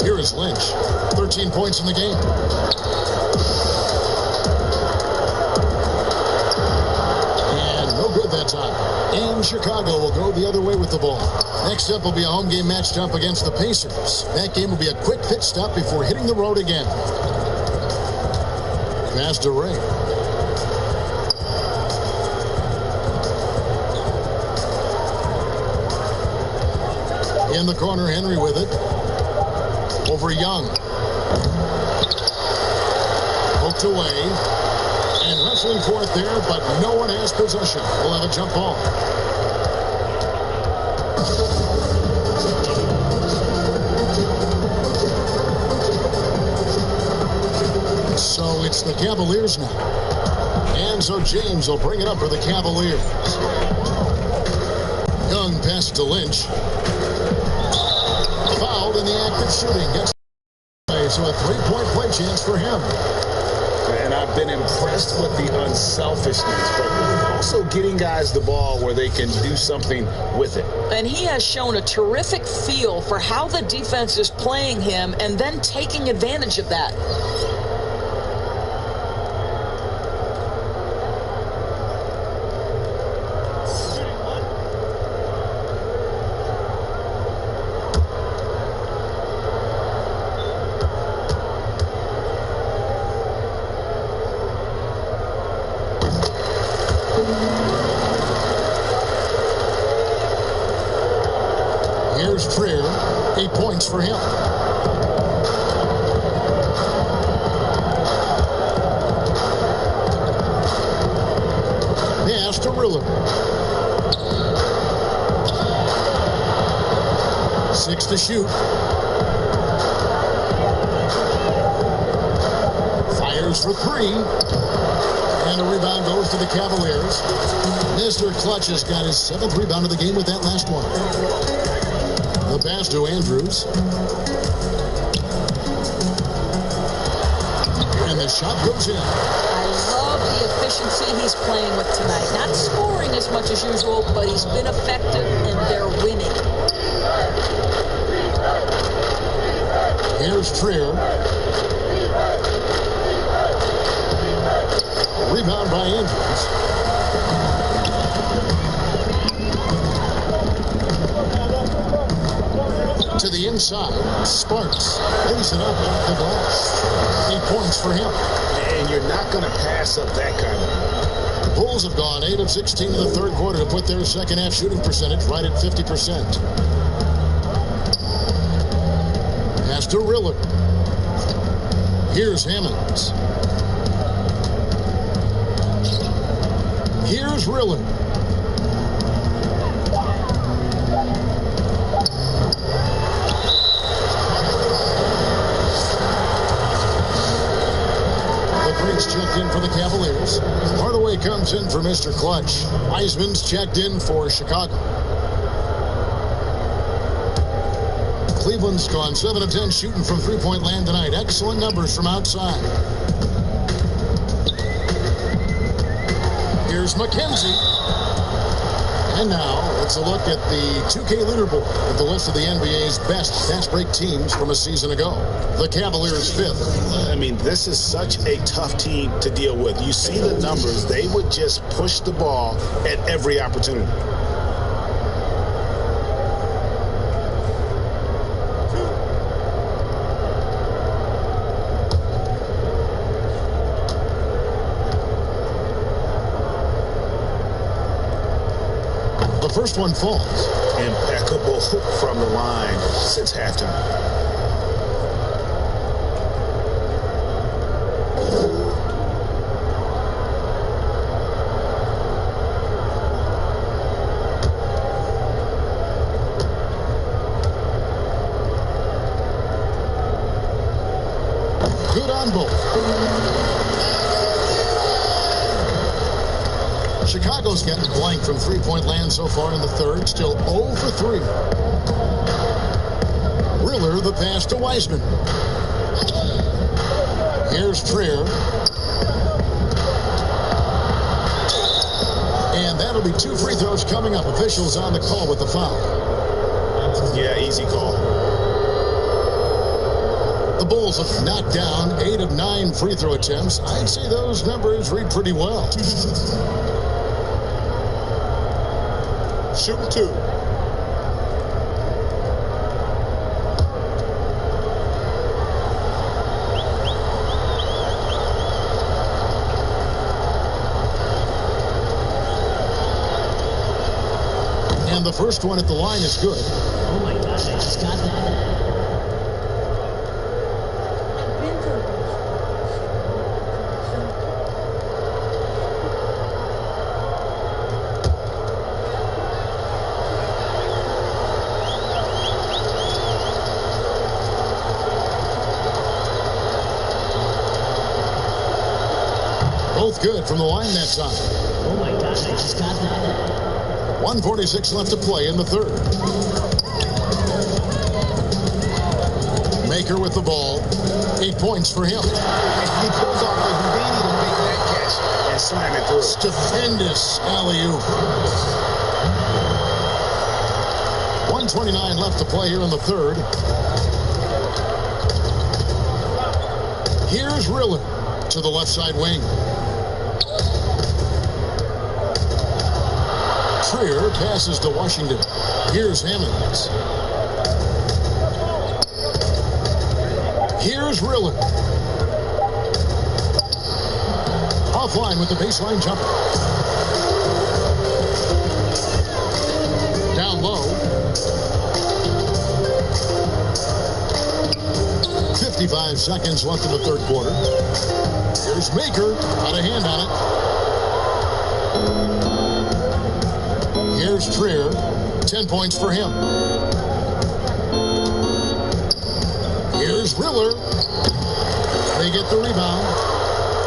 Here is Lynch. 13 points in the game. And no good that time. And Chicago will go the other way with the ball. Next up will be a home game matched up against the Pacers. That game will be a quick pit stop before hitting the road again. Pass to Ray. In the corner, Henry with it. Over Young. Poked away. And wrestling for it there, but no one has possession. We'll have a jump ball. So it's the Cavaliers now. And so James will bring it up for the Cavaliers. Young passes to Lynch. Fouled in the act of shooting. Gets so a three-point play chance for him. And I've been impressed with the unselfishness, but also getting guys the ball where they can do something with it. And he has shown a terrific feel for how the defense is playing him and then taking advantage of that. Here's Trier. 8 points for him. Pass to Riller. 6 to shoot. Fires for 3. And a rebound goes to the Cavaliers. Mr. Clutch has got his 7th rebound of the game with that last one. The pass to Andrews. And the shot goes in. I love the efficiency he's playing with tonight. Not scoring as much as usual, but he's been effective and they're winning. Here's Trier. Rebound by Andrews. To the inside. Sparks lays it up off the glass. 8 points for him. And you're not going to pass up that kind of. The Bulls have gone 8 of 16 in the third quarter to put their second half shooting percentage right at 50%. Pass to Riller. Here's Hammonds. Here's Riller. Checked in for the Cavaliers. Hardaway comes in for Mr. Clutch. Wiseman's checked in for Chicago. Cleveland's gone 7 of 10 shooting from three-point land tonight. Excellent numbers from outside. Here's McKenzie. And now, let's look at the 2K leaderboard with the list of the NBA's best fast break teams from a season ago. The Cavaliers 5th. I mean, this is such a tough team to deal with. You see the numbers. They would just push the ball at every opportunity. The first one falls. Impeccable from the line since halftime. Good on both. Chicago's gotten blank from three-point land so far in the third. Still 0 for 3. Riller, the pass to Wiseman. Here's Trier. And that'll be 2 free throws coming up. Officials on the call with the foul. Yeah, easy call. The Bulls have knocked down 8 of 9 free throw attempts. I'd say those numbers read pretty well. Shooting 2. And the first one at the line is good. Oh my gosh, I just got that. Both good from the line that time. Oh my gosh, I just got that. 1:46 left to play in the third. Maker with the ball. 8 points for him. He pulls off the Houdini to make that catch and slam it through. Stupendous alley-oop. 1:29 left to play here in the third. Here's Riller to the left side wing. Trier passes to Washington. Here's Hammonds. Here's Riller. Offline with the baseline jumper. Down low. 55 seconds left in the third quarter. Here's Maker. Got a hand on it. Here's Trier. 10 points for him. Here's Riller. They get the rebound.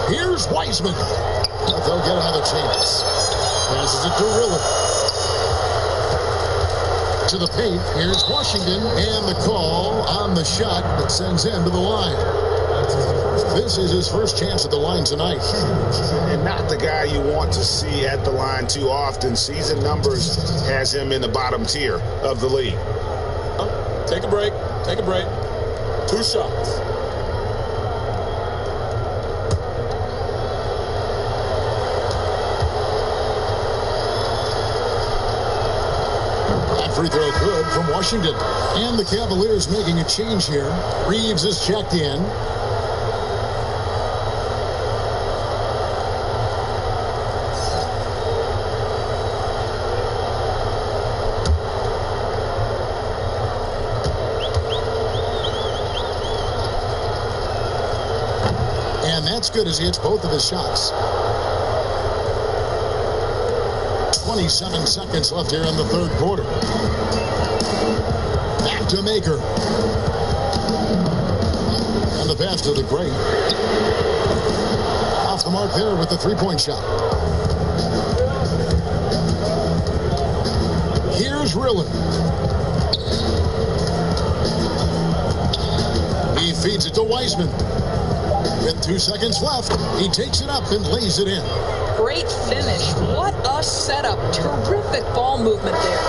Here's Wiseman. But they'll get another chance. Passes it to Riller. To the paint. Here's Washington. And the call on the shot that sends him to the line. This is his first chance at the line tonight. And not the guy you want to see at the line too often. Season numbers has him in the bottom tier of the league. Take a break. Take a break. 2 shots. That free throw good from Washington. And the Cavaliers making a change here. Reeves is checked in. And that's good as he hits both of his shots. 27 seconds left here in the third quarter. Back to Maker. And the pass to the great. Off the mark there with the three-point shot. Here's Riller. He feeds it to Wiseman. With 2 seconds left, he takes it up and lays it in. Great finish. What a setup. Terrific ball movement there.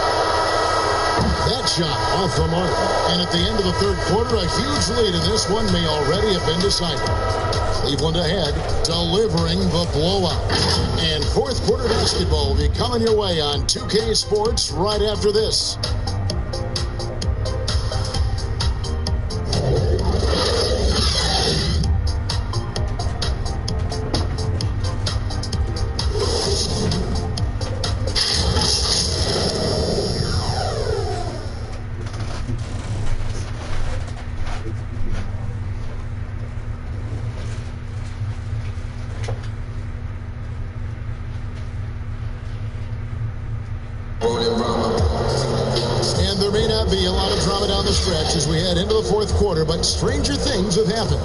That shot off the mark. And at the end of the third quarter, a huge lead in this one may already have been decided. Cleveland ahead, delivering the blowout. And fourth quarter basketball will be coming your way on 2K Sports right after this. And there may not be a lot of drama down the stretch as we head into the fourth quarter, but stranger things have happened.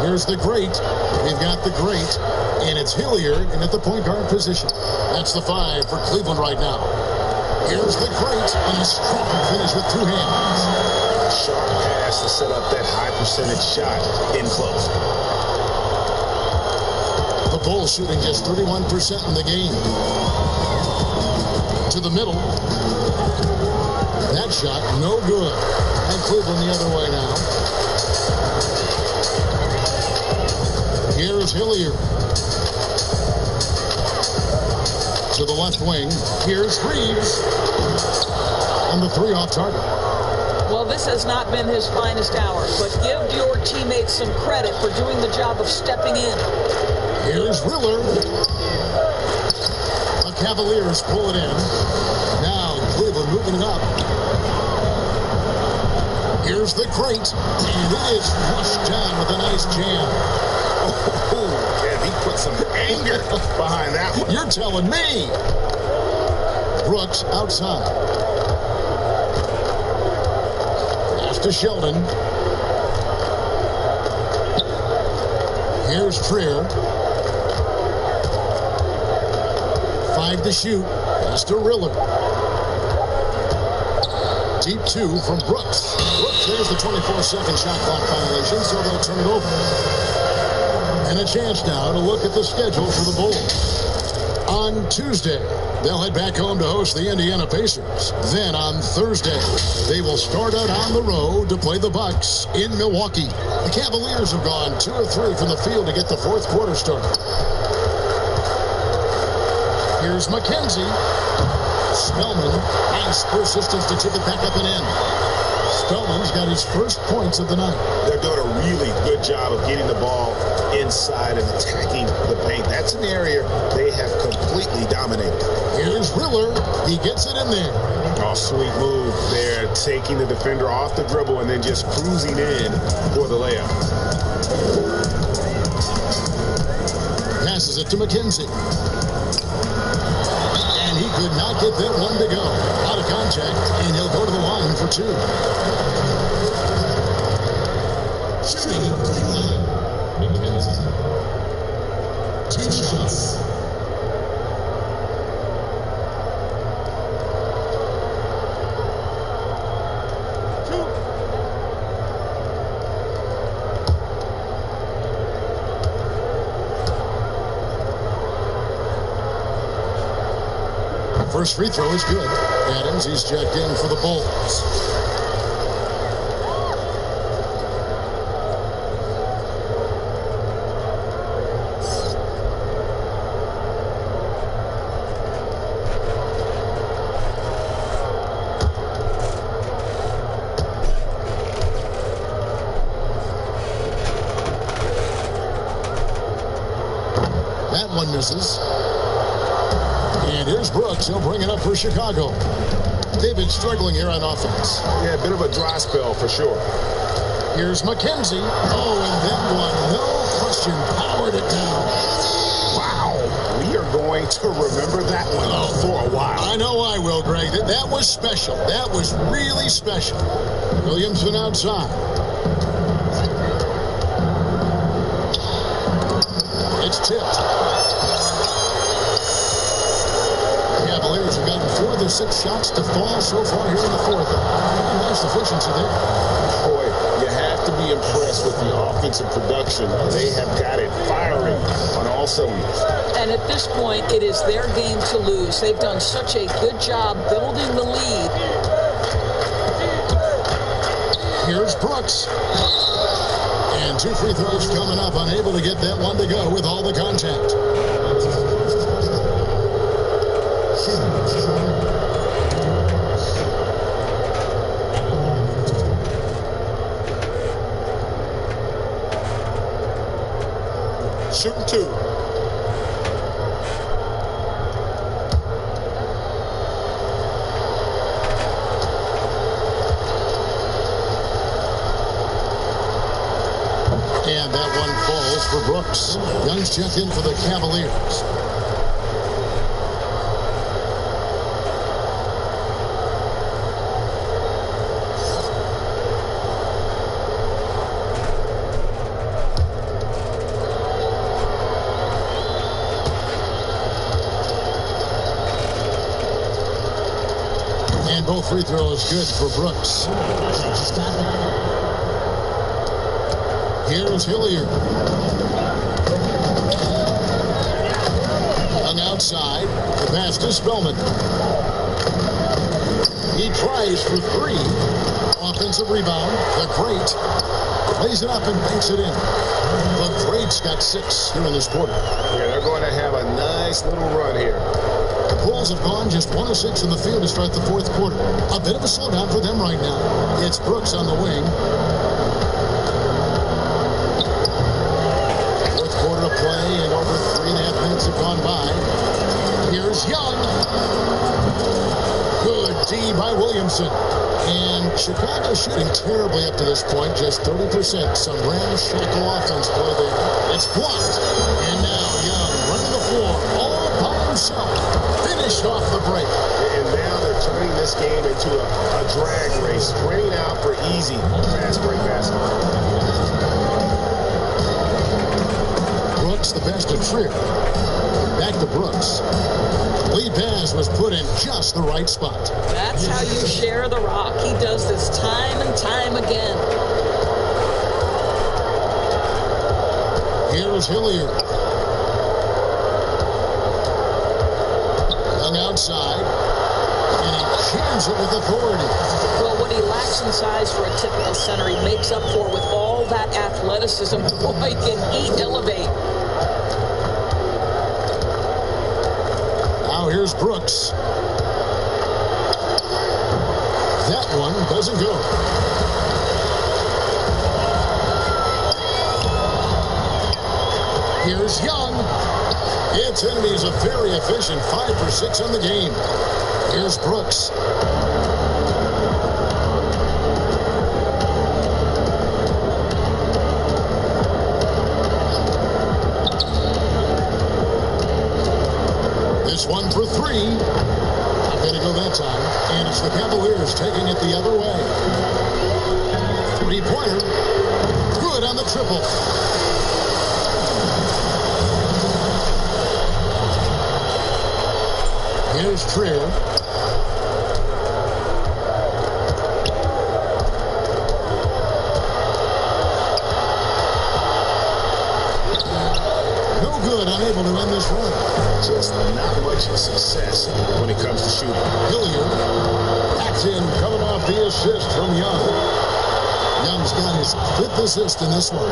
Here's the great. We've got the great, and it's Hilliard in at the point guard position. That's the 5 for Cleveland right now. Here's the great, and a strong finish with 2 hands. Sharp pass to set up that high percentage shot in close. The Bulls shooting just 31% in the game. To the middle. That shot, no good. And Cleveland the other way now. Here's Hilliard. To the left wing. Here's Reeves. And the three off target. Well, this has not been his finest hour, but give your teammates some credit for doing the job of stepping in. Here's Riller. The Cavaliers pull it in. Now Cleveland moving it up. Here's the crate. And it is rushed down with a nice jam. Oh, man, he put some anger behind that one. You're telling me. Brooks outside. Pass to Sheldon. Here's Trier. 5 to shoot. Pass to Riller. Deep 2 from Brooks. Brooks, there's the 24-second shot clock violation, so they'll turn it over. And a chance now to look at the schedule for the Bulls. On Tuesday, they'll head back home to host the Indiana Pacers. Then on Thursday, they will start out on the road to play the Bucks in Milwaukee. The Cavaliers have gone 2 of 3 from the field to get the fourth quarter started. Here's McKenzie. Spellman, nice persistence to tip it back up and in. Spellman's got his first points of the night. They're doing a really good job of getting the ball inside and attacking the paint. That's an area they have completely dominated. Here's Riller. He gets it in there. Oh, sweet move there, taking the defender off the dribble and then just cruising in for the layup. Passes it to McKenzie. And he could not get that one to go. Out of contact, and he'll go to the line for 2. Shooting. McKenzie. 2 shots. First free throw is good. Adams, he's checked in for the Bulls. That one misses. And here's Brooks. He'll bring it up for Chicago. They've been struggling here on offense. Yeah, a bit of a dry spell for sure. Here's McKenzie. Oh, and that one, no question, powered it down. Wow. We are going to remember that one for a while. I know I will, Greg. That was special. That was really special. Williamson outside. It's tipped. Cavaliers have gotten 4 of their 6 shots to fall so far here in the fourth. Nice efficiency there. Boy, you have to be impressed with the offensive production. They have got it firing on all cylinders. And at this point, it is their game to lose. They've done such a good job building the lead. Here's Brooks. And 2 free throws coming up. Unable to get that one to go with all the contact. Shooting 2. And that one falls for Brooks. Young's checked in for the Cavaliers. And both free throws good for Brooks. Here's Hilliard. Hung outside. The pass to Spellman. He tries for three. Offensive rebound. The Great lays it up and banks it in. The Great's got 6 here in this quarter. Yeah, they're going to have a nice little run here. The Bulls have gone just 1 of 6 in the field to start the fourth quarter. A bit of a slowdown for them right now. It's Brooks on the wing. Fourth quarter of play, and over 3.5 minutes have gone by. Here's Young. Good D by Williamson. And Chicago shooting terribly up to this point, just 30%. Some ramshackle offense play there. It's blocked. And now Young running the floor all by himself. Finished off the break. And now they're turning this game into a drag race, straining out for easy fast break basketball. Brooks the best of Trier. Back to Brooks. Lead pass was put in just the right spot. That's how you share the rock. He does this time and time again. Here's Hilliard. Hung outside. And he jams it with authority. Well, what he lacks in size for a typical center, he makes up for with all that athleticism. Boy, can he elevate. Now here's Brooks. That one doesn't go. Here's Young. Its enemies a very efficient 5 for 6 on the game. Here's Brooks. This one for 3. Not going to go that time. And it's the Cavaliers taking it the other way. 3-pointer. Good on the triple. Here's Trier. No good, unable to end this run. Just not much success when it comes to shooting. Hilliard backed in, coming off the assist from Young. Young's got his 5th assist in this one.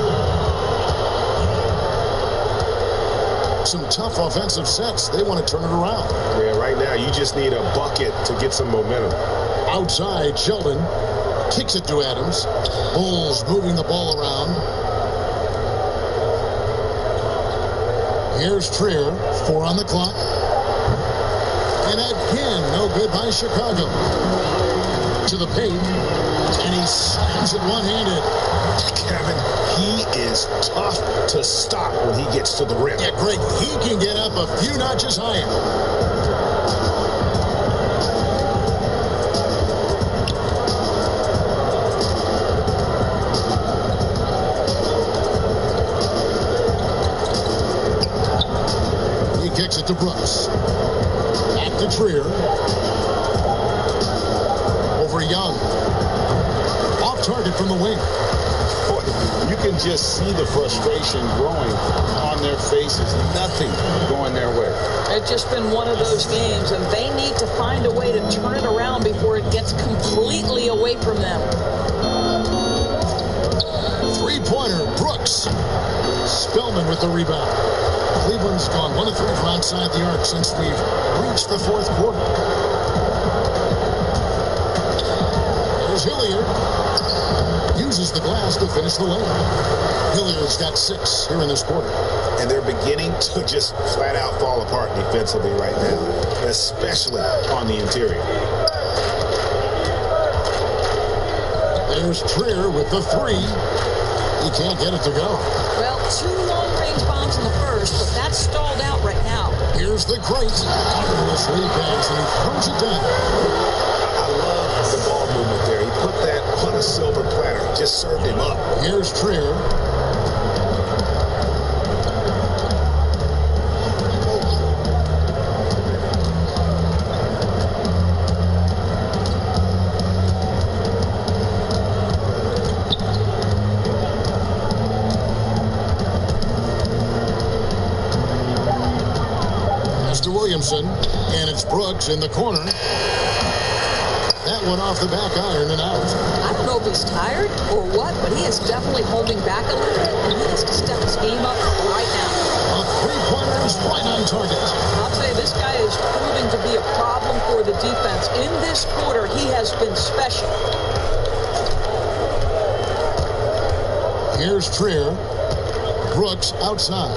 Some tough offensive sets. They want to turn it around. Yeah, right now you just need a bucket to get some momentum. Outside, Sheldon kicks it to Adams. Bulls moving the ball around. Here's Trier, 4 on the clock. And again, no good by Chicago. To the paint, and he slams it one-handed. Kevin, he is tough to stop when he gets to the rim. Yeah, Greg, he can get up a few notches higher. Kicks it to Brooks. Back to Trier. Over Young. Off target from the wing. Boy, you can just see the frustration growing on their faces. Nothing going their way. It's just been one of those games, and they need to find a way to turn it around before it gets completely away from them. 3-pointer, Brooks. Spellman with the rebound. Cleveland's gone 1 of 3 from outside the arc since we've reached the fourth quarter. There's Hilliard. Uses the glass to finish the lane. Hilliard's got 6 here in this quarter. And they're beginning to just flat out fall apart defensively right now, especially on the interior. There's Trier with the 3. He can't get it to go. Well, 2 long-range bombs in the first, but that's stalled out right now. Here's the Great. Marvelous lead pass, and he throws it down. I love the ball movement there. He put that on a silver platter. Just served him up. Here's Trier. Williamson, and it's Brooks in the corner. That one off the back iron and out. I don't know if he's tired or what, but he is definitely holding back a little bit, and he has to step his game up right now. A three-pointer is right on target. I'll say this guy is proving to be a problem for the defense. In this quarter, he has been special. Here's Trier. Brooks outside.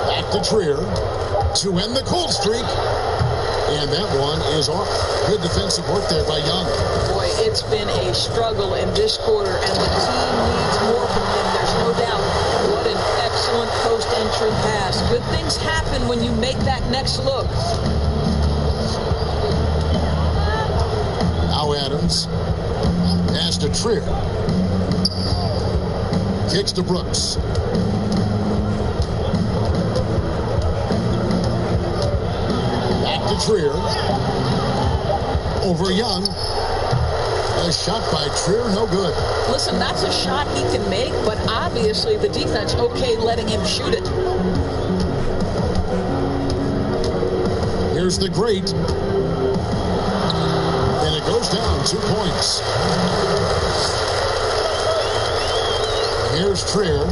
Back to Trier to end the cold streak. And that one is off. Good defensive work there by Young. Boy, it's been a struggle in this quarter, and the team needs more from him. There's no doubt. What an excellent post-entry pass. Good things happen when you make that next look. Now Adams. Pass to Trier. Kicks to Brooks. Back to Trier. Over Young. A shot by Trier, no good. Listen, that's a shot he can make, but obviously the defense okay letting him shoot it. Here's the great. And it goes down 2 points. Here's Trier.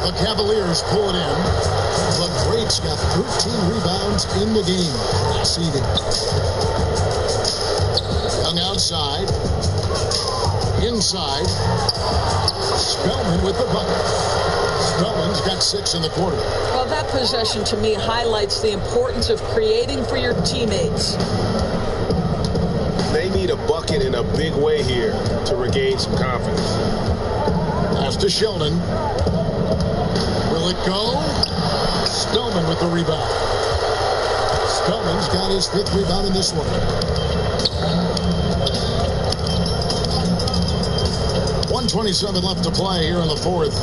The Cavaliers pull it in. The Greats got 13 rebounds in the game. Seeding. Young outside. Inside. Spellman with the bucket. Spellman's got 6 in the quarter. Well, that possession to me highlights the importance of creating for your teammates. They need a bucket in a big way here to regain some confidence. Pass to Sheldon. Will it go? Spellman with the rebound. Spellman's got his 5th rebound in this one. .127 left to play here in the 4th.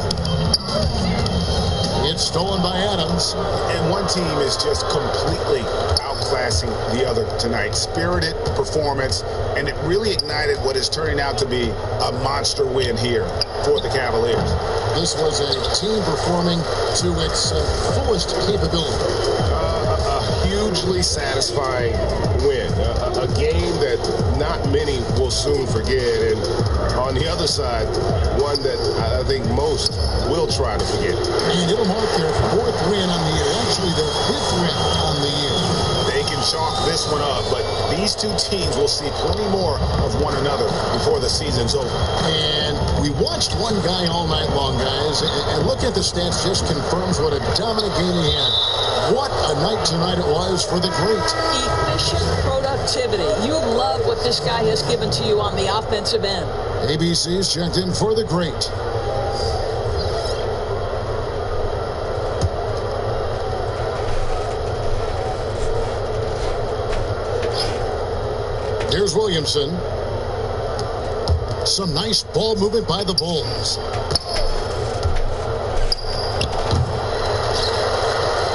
It's stolen by Adams. And one team is just completely outclassing the other tonight. Spirited performance, and it really ignited what is turning out to be a monster win here for the Cavaliers. This was a team performing to its fullest capability. A hugely satisfying win. A game that not many will soon forget. And on the other side, one that I think most will try to forget. And it'll mark their 4th win on the year. Actually, their 5th win on the year. They can chalk this one up, but these two teams will see plenty more of one another before the season's over. And we watched one guy all night long, guys, and look at the stats, just confirms what a dominant game he had. What a night tonight it was for the Great. Efficient productivity. You love what this guy has given to you on the offensive end. ABC's checked in for the Great. Here's Williamson. Some nice ball movement by the Bulls.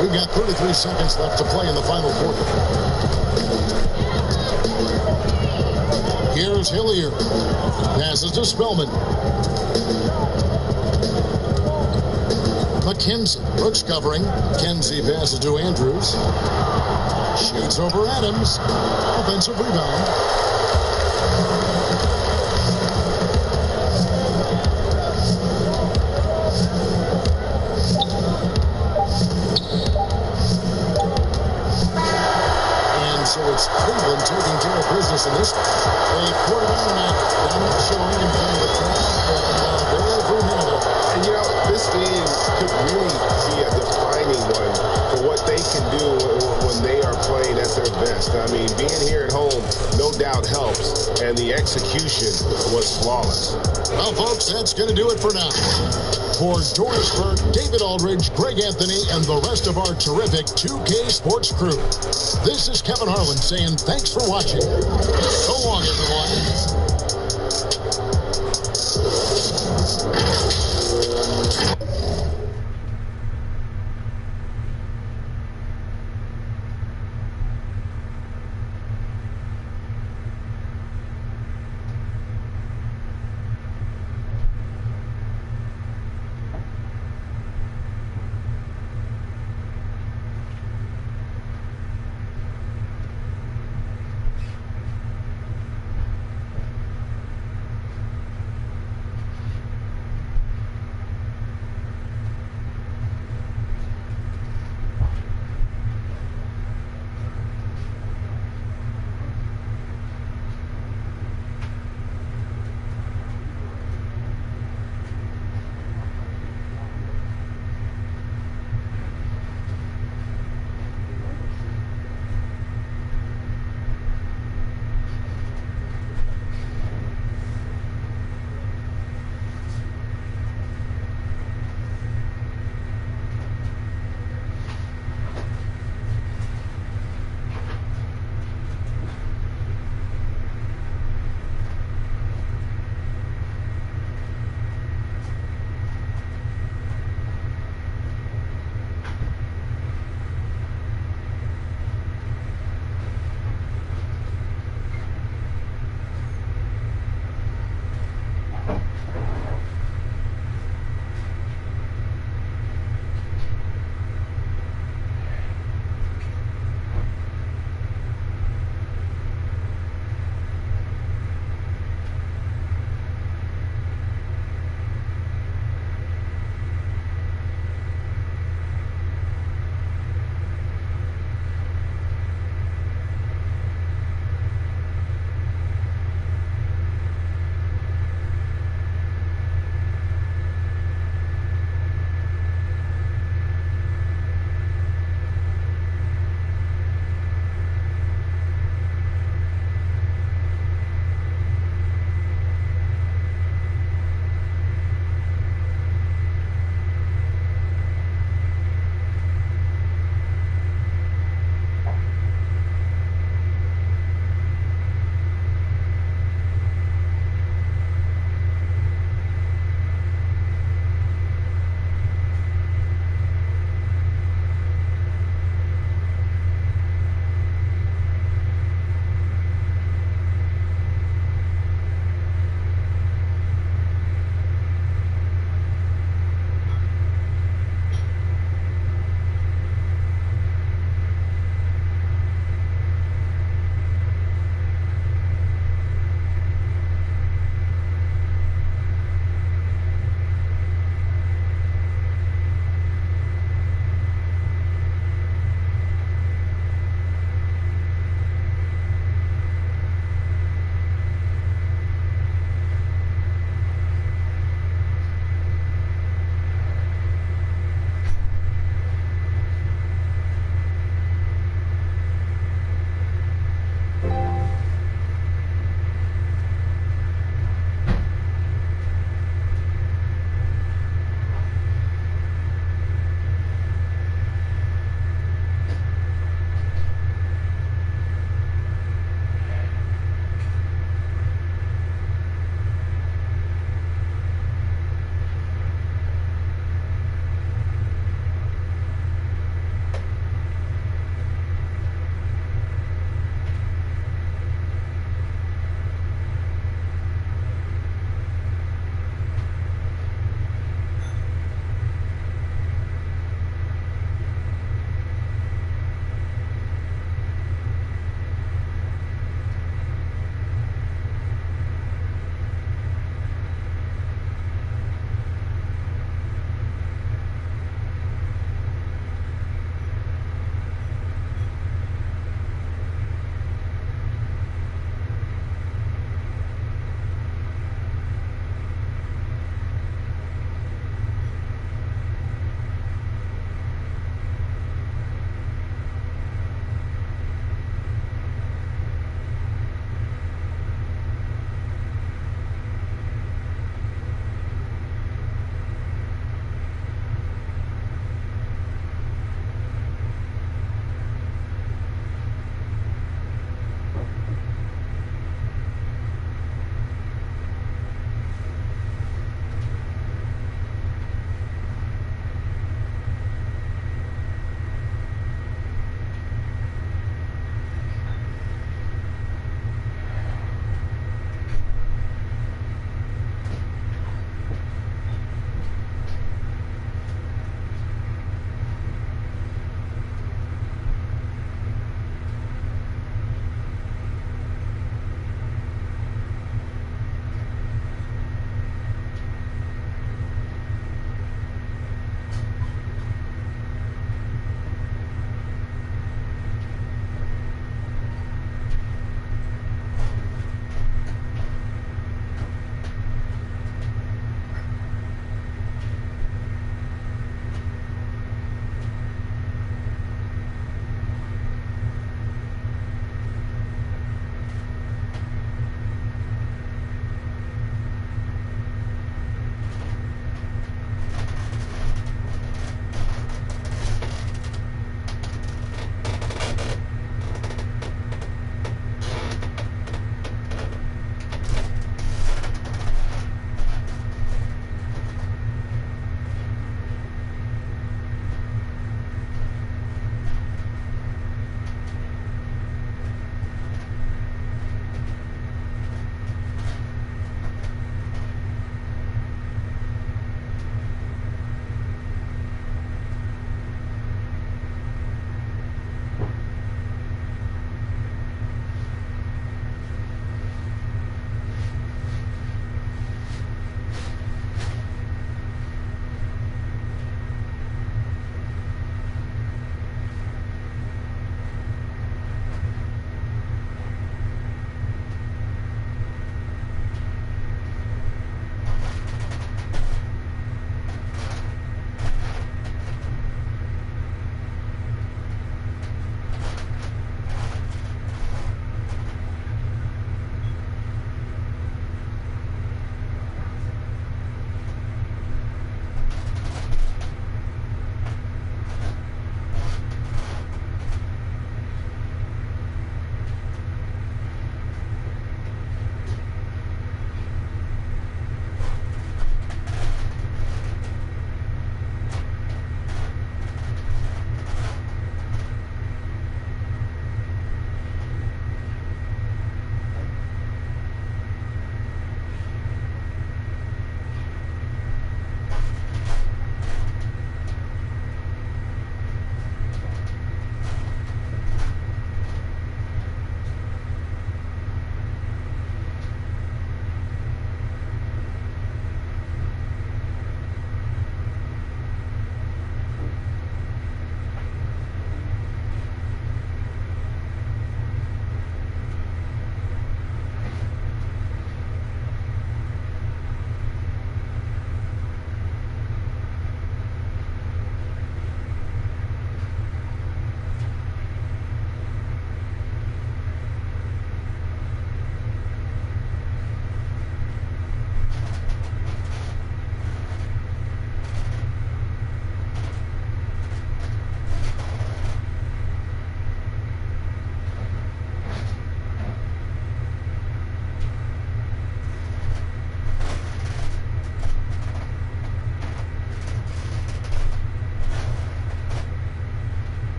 We've got 33 seconds left to play in the final quarter. Here's Hilliard. Passes to Spellman. McKenzie. Brooks covering. Kenzie passes to Andrews. Shoots over Adams. Offensive rebound. And so it's Cleveland taking care of business in this. A quarter down showing in front of the track. Every minute of it. And you know, this game could really be a defining one for what they can do when they are playing at their best. I mean, being here at home no doubt helps, and the execution was flawless. Well, folks, that's going to do it for now. For George Burke, David Aldridge, Greg Anthony, and the rest of our terrific 2K Sports crew, this is Kevin Harlan saying thanks for watching. So long, everyone. Johnson.